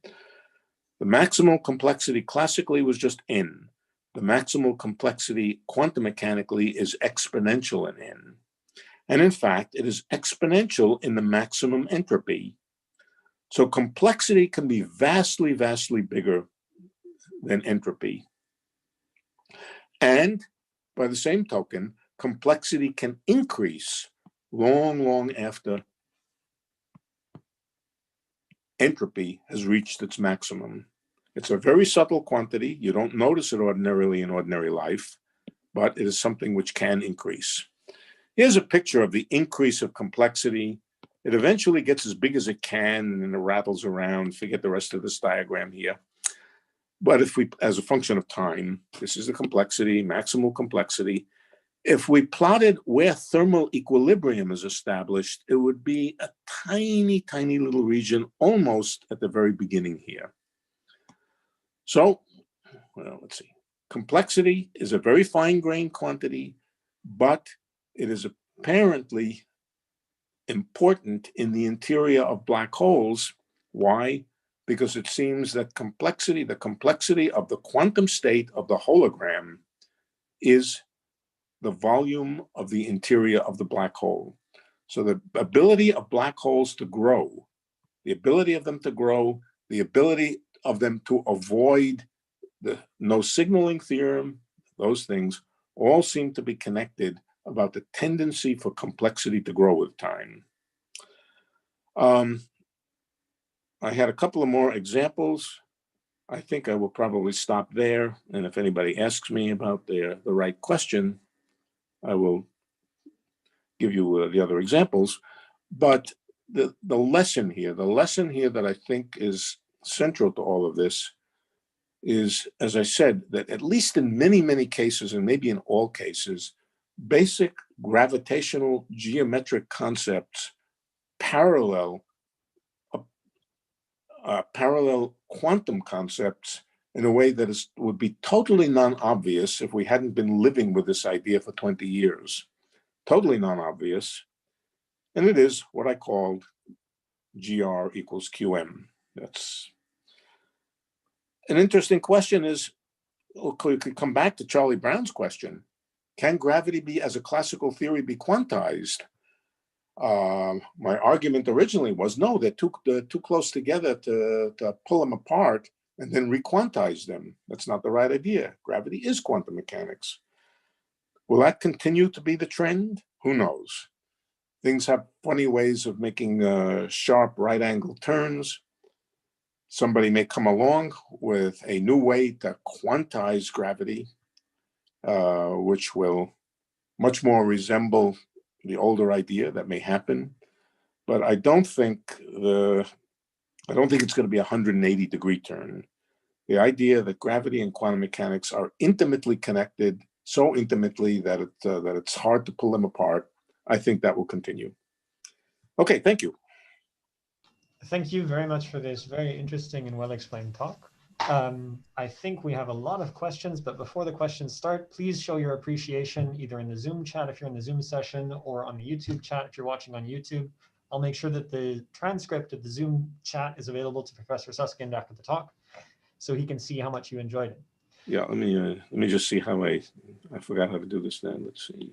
The maximal complexity classically was just n. The maximal complexity quantum mechanically is exponential in n. And in fact, it is exponential in the maximum entropy. So complexity can be vastly, vastly bigger than entropy. And by the same token, complexity can increase long, long after entropy has reached its maximum. It's a very subtle quantity. You don't notice it ordinarily in ordinary life, but it is something which can increase. Here's a picture of the increase of complexity. It eventually gets as big as it can, and then it rattles around. Forget the rest of this diagram here. But if we, as a function of time, this is the complexity, maximal complexity. If we plotted where thermal equilibrium is established, it would be a tiny, tiny little region almost at the very beginning here. So, well, let's see. Complexity is a very fine-grained quantity, but it is apparently important in the interior of black holes. Why? Because it seems that the complexity of the quantum state of the hologram is the volume of the interior of the black hole. So the ability of black holes to grow, the ability of them to avoid the no signaling theorem, those things all seem to be connected about the tendency for complexity to grow with time. I had a couple of more examples. I think I will probably stop there. And if anybody asks me about the right question, I will give you the other examples. But the lesson here that I think is central to all of this is, as I said, that at least in many, many cases, and maybe in all cases, basic gravitational geometric concepts parallel quantum concepts in a way that would be totally non-obvious if we hadn't been living with this idea for 20 years. Totally non-obvious. And it is what I called GR equals QM. That's an interesting question. Is, we could come back to Charlie Brown's question. Can gravity be, as a classical theory, be quantized? My argument originally was no, they're too close together to pull them apart and then requantize them. That's not the right idea. Gravity is quantum mechanics. Will that continue to be the trend? Who knows? Things have funny ways of making sharp right-angle turns. Somebody may come along with a new way to quantize gravity, which will much more resemble the older idea. That may happen, but I don't think it's going to be a 180-degree turn. The idea that gravity and quantum mechanics are intimately connected, so intimately that it's hard to pull them apart, I think that will continue. Okay, thank you. Thank you very much for this very interesting and well-explained talk. I think we have a lot of questions, but before the questions start, please show your appreciation either in the Zoom chat if you're in the Zoom session or on the YouTube chat if you're watching on YouTube. I'll make sure that the transcript of the Zoom chat is available to Professor Susskind after the talk so he can see how much you enjoyed it. Yeah, let me just see how I forgot how to do this then. Let's see.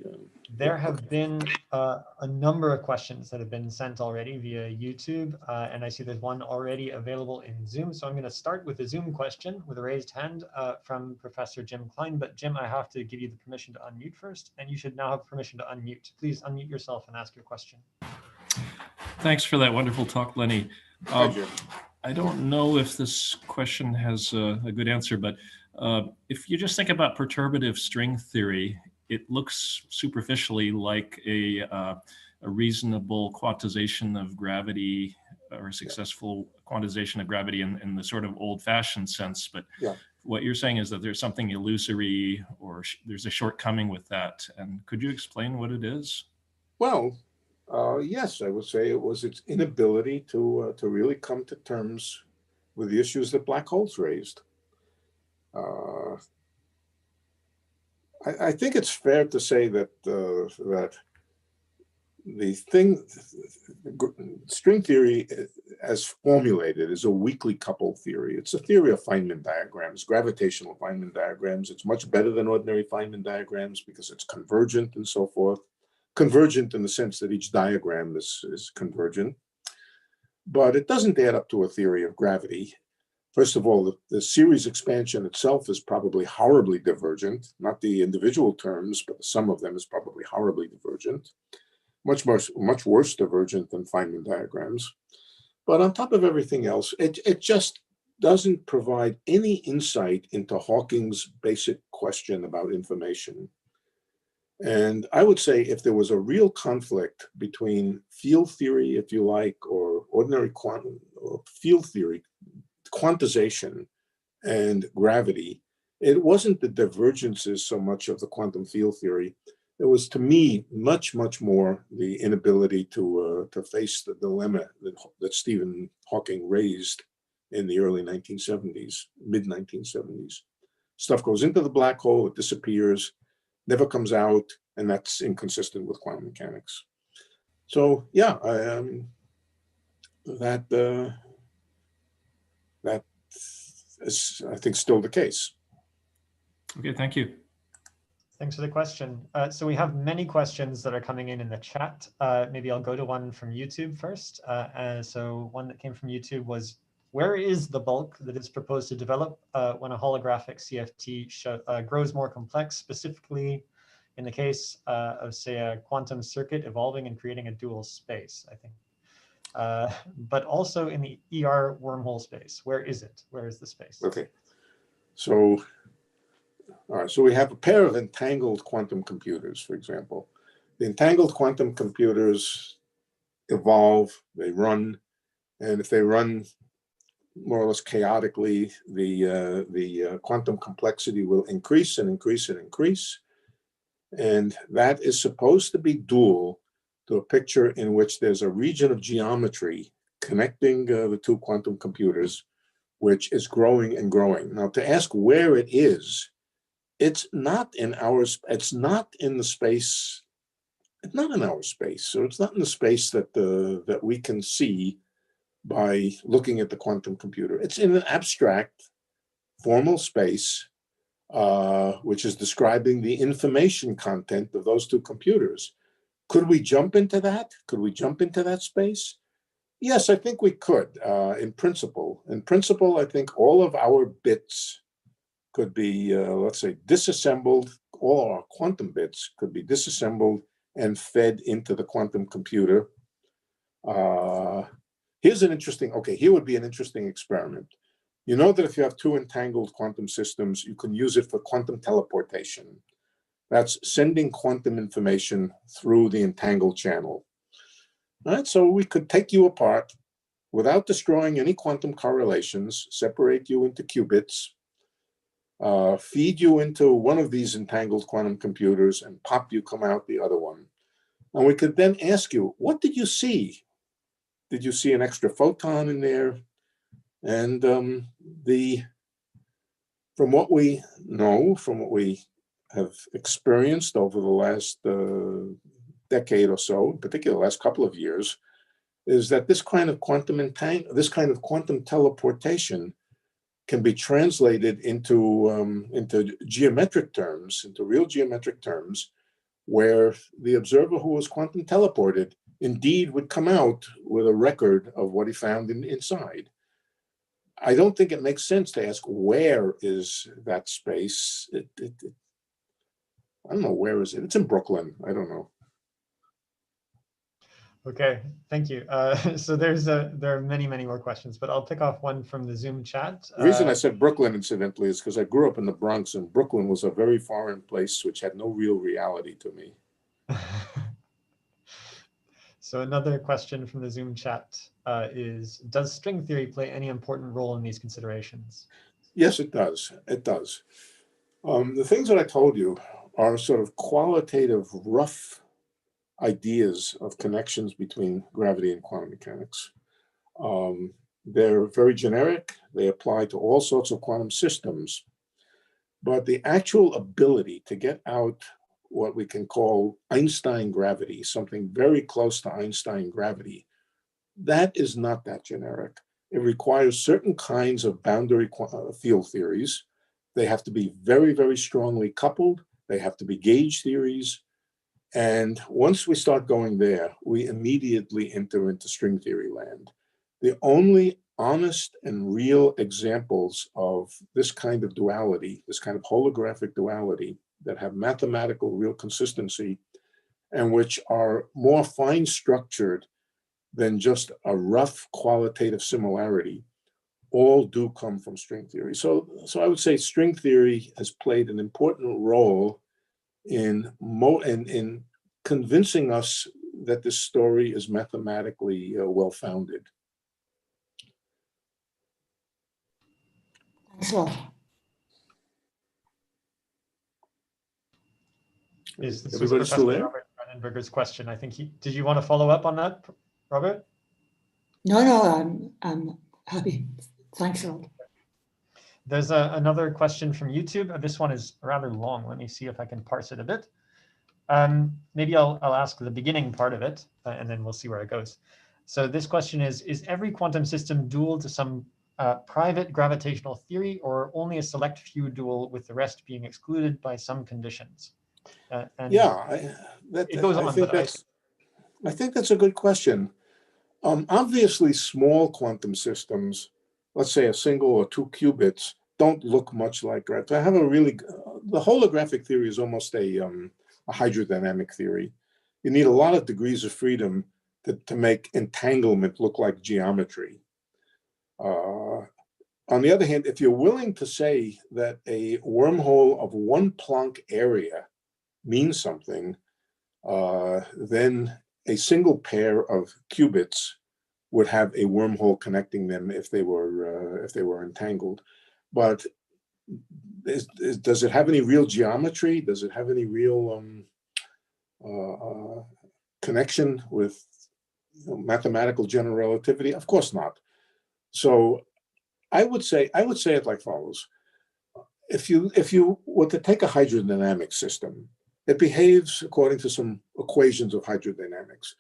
There have been a number of questions that have been sent already via YouTube, and I see there's one already available in Zoom. So I'm going to start with a Zoom question with a raised hand from Professor Jim Klein. But Jim, I have to give you the permission to unmute first, and you should now have permission to unmute. Please unmute yourself and ask your question. Thanks for that wonderful talk, Lenny. I don't know if this question has a good answer, but if you just think about perturbative string theory, it looks superficially like a reasonable quantization of gravity or successful quantization of gravity in the sort of old-fashioned sense. But yeah, what you're saying is that there's something illusory or there's a shortcoming with that. And could you explain what it is? Well, yes, I would say it was its inability to really come to terms with the issues that black holes raised. I think it's fair to say that that string theory as formulated is a weakly coupled theory. It's a theory of Feynman diagrams, gravitational Feynman diagrams. It's much better than ordinary Feynman diagrams because it's convergent and so forth. Convergent in the sense that each diagram is convergent, but it doesn't add up to a theory of gravity. First of all, the series expansion itself is probably horribly divergent, not the individual terms, but the sum of them is probably horribly divergent, much worse divergent than Feynman diagrams. But on top of everything else, it just doesn't provide any insight into Hawking's basic question about information. And I would say if there was a real conflict between field theory, if you like, or ordinary quantum or field theory, quantization, and gravity, it wasn't the divergences so much of the quantum field theory. It was, to me, much, much more the inability to face the dilemma that Stephen Hawking raised in the early 1970s, mid-1970s. Stuff goes into the black hole, it disappears, never comes out, and that's inconsistent with quantum mechanics. So yeah, that is, I think, still the case. Okay, thank you. Thanks for the question. So we have many questions that are coming in the chat. Maybe I'll go to one from YouTube first. So one that came from YouTube was, where is the bulk that is proposed to develop when a holographic CFT grows more complex, specifically in the case of, say, a quantum circuit evolving and creating a dual space, I think. But also in the ER wormhole space. Where is it? Where is the space? Okay. So, all right, so we have a pair of entangled quantum computers, for example. The entangled quantum computers evolve, they run, and if they run more or less chaotically, the quantum complexity will increase and increase and increase. And that is supposed to be dual to a picture in which there's a region of geometry connecting the two quantum computers, which is growing and growing. Now, to ask where it is, it's not in it's not in the space, it's not in our space, so it's not in the space that that we can see by looking at the quantum computer. It's in an abstract, formal space, which is describing the information content of those two computers. Could we jump into that? Could we jump into that space? Yes, I think we could, in principle. In principle, I think all of our bits could be, let's say, disassembled. All our quantum bits could be disassembled and fed into the quantum computer. Here's an interesting, okay, here would be an interesting experiment. You know that if you have two entangled quantum systems, you can use it for quantum teleportation. That's sending quantum information through the entangled channel. All right, so we could take you apart without destroying any quantum correlations, separate you into qubits, feed you into one of these entangled quantum computers, and pop you come out the other one. And we could then ask you, what did you see? Did you see an extra photon in there? And from what we know, from what we have experienced over the last decade or so, in particular the last couple of years, is that this kind of quantum teleportation can be translated into geometric terms, into real geometric terms, where the observer who was quantum teleported indeed would come out with a record of what he found inside. I don't think it makes sense to ask, where is that space? I don't know, where is it? It's in Brooklyn. I don't know. Okay, thank you. So there are many, many more questions, but I'll pick off one from the Zoom chat. The reason I said Brooklyn, incidentally, is because I grew up in the Bronx, and Brooklyn was a very foreign place which had no real reality to me. So another question from the Zoom chat is, does string theory play any important role in these considerations? Yes, it does. It does. The things that I told you are sort of qualitative, rough ideas of connections between gravity and quantum mechanics. They're very generic. They apply to all sorts of quantum systems. But the actual ability to get out what we can call Einstein gravity, something very close to Einstein gravity, that is not that generic. It requires certain kinds of boundary field theories. They have to be very, very strongly coupled. They have to be gauge theories. And once we start going there, we immediately enter into string theory land. The only honest and real examples of this kind of duality, this kind of holographic duality, that have mathematical real consistency and which are more fine structured than just a rough qualitative similarity, all do come from string theory. So I would say string theory has played an important role in convincing us that this story is mathematically well-founded. Thanks a lot. This was Everybody still Professor there? Robert Brandenberger's question. I think did you want to follow up on that, Robert? No, I'm happy. Thanks a lot. There's another question from YouTube. This one is rather long. Let me see if I can parse it a bit. Maybe I'll ask the beginning part of it, and then we'll see where it goes. So this question is every quantum system dual to some private gravitational theory, or only a select few dual with the rest being excluded by some conditions? Yeah, I think that's a good question. Obviously, small quantum systems, let's say a single or two qubits, don't look much like gravity. I have the holographic theory is almost a hydrodynamic theory. You need a lot of degrees of freedom to make entanglement look like geometry. On the other hand, if you're willing to say that a wormhole of 1 Planck area means something, then a single pair of qubits would have a wormhole connecting them if they were entangled. But does it have any real geometry? Does it have any real connection with mathematical general relativity? Of course not. So I would say it like follows. If you were to take a hydrodynamic system, it behaves according to some equations of hydrodynamics.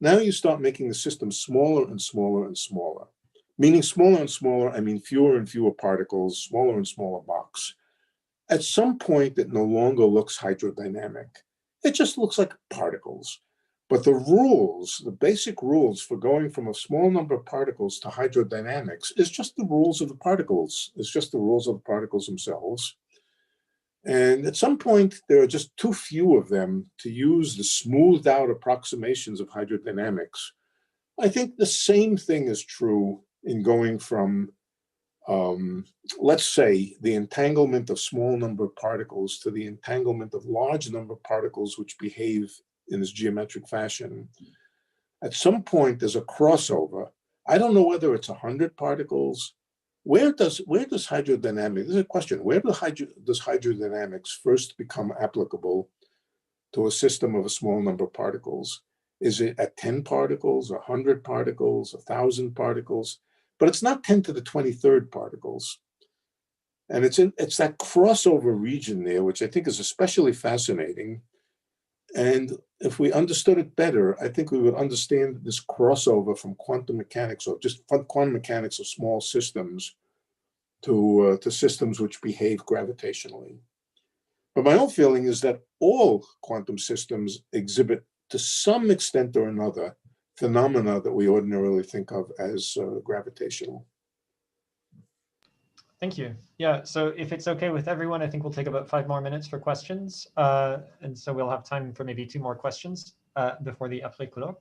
Now you start making the system smaller and smaller and smaller. Meaning smaller and smaller, I mean fewer and fewer particles, smaller and smaller box. At some point, it no longer looks hydrodynamic. It just looks like particles. But the rules, the basic rules for going from a small number of particles to hydrodynamics is just the rules of the particles. It's just the rules of the particles themselves. And at some point, there are just too few of them to use the smoothed out approximations of hydrodynamics. I think the same thing is true in going from, let's say, the entanglement of small number of particles to the entanglement of large number of particles which behave in this geometric fashion. At some point, there's a crossover. I don't know whether it's 100 particles. Where does hydrodynamics, this is a question, where does hydrodynamics first become applicable to a system of a small number of particles? Is it at 10 particles, 100 particles, 1,000 particles? But it's not 10 to the 23rd particles. And it's that crossover region there, which I think is especially fascinating. And if we understood it better, I think we would understand this crossover from quantum mechanics, or just quantum mechanics of small systems, to systems which behave gravitationally. But my own feeling is that all quantum systems exhibit, to some extent or another, phenomena that we ordinarily think of as gravitational. Thank you. Yeah, so if it's okay with everyone, I think we'll take about 5 more minutes for questions. And so we'll have time for maybe 2 more questions before the après colloque.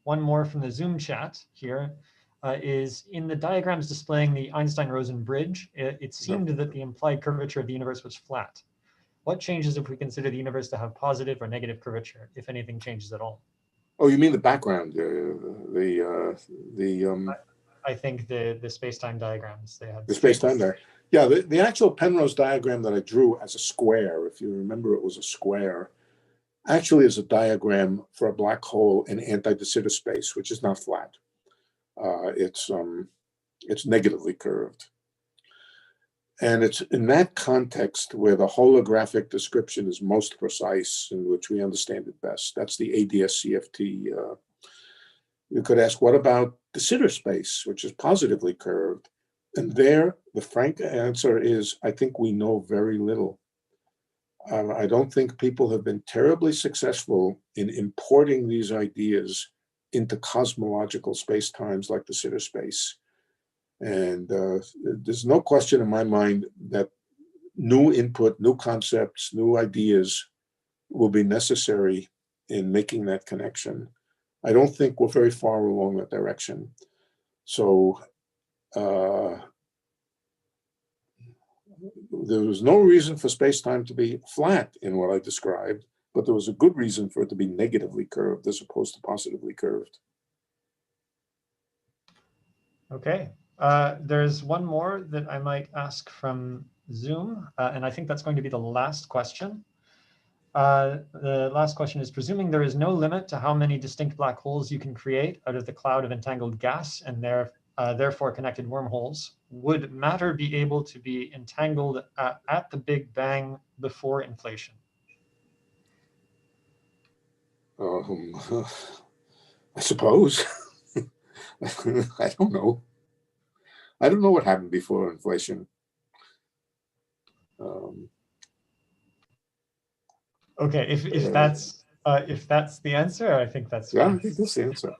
One more from the Zoom chat here is, in the diagrams displaying the Einstein-Rosen bridge, it seemed that the implied curvature of the universe was flat. What changes if we consider the universe to have positive or negative curvature, if anything changes at all? Oh, you mean the background, I think the space-time diagrams they had. The space-time diagram. Yeah, the actual Penrose diagram that I drew as a square, if you remember it was a square, actually is a diagram for a black hole in anti-de Sitter space, which is not flat. It's negatively curved. And it's in that context where the holographic description is most precise, in which we understand it best. That's the ADS-CFT. You could ask, what about the Sitter space, which is positively curved? And there, the frank answer is, I think we know very little. I don't think people have been terribly successful in importing these ideas into cosmological space-times like the Sitter space. And there's no question in my mind that new input, new concepts, new ideas will be necessary in making that connection. I don't think we're very far along that direction. So there was no reason for space-time to be flat in what I described, but there was a good reason for it to be negatively curved as opposed to positively curved. Okay, there's one more that I might ask from Zoom, and I think that's going to be the last question. The last question is, presuming there is no limit to how many distinct black holes you can create out of the cloud of entangled gas and therefore connected wormholes, would matter be able to be entangled at the Big Bang before inflation? I suppose. I don't know. I don't know what happened before inflation. Okay, if that's the answer, I think that's yeah. fine. I think that's the answer.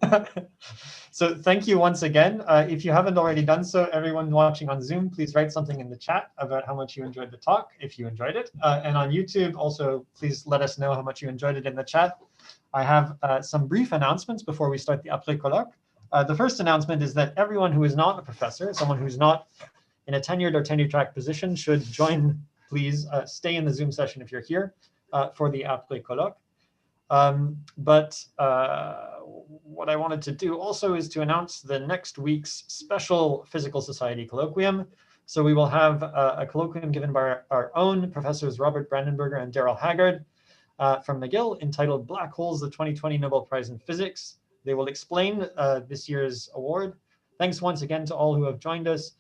So thank you once again. If you haven't already done so, everyone watching on Zoom, please write something in the chat about how much you enjoyed the talk, if you enjoyed it. And on YouTube, also, please let us know how much you enjoyed it in the chat. I have some brief announcements before we start the après colloque. The first announcement is that everyone who is not a professor, someone who's not in a tenured or tenure-track position, should join, please stay in the Zoom session if you're here for the après colloque. But what I wanted to do also is to announce the next week's special Physical Society colloquium. So we will have a colloquium given by our own professors Robert Brandenberger and Daryl Haggard from McGill, entitled Black Holes, the 2020 Nobel Prize in Physics. They will explain this year's award. Thanks once again to all who have joined us.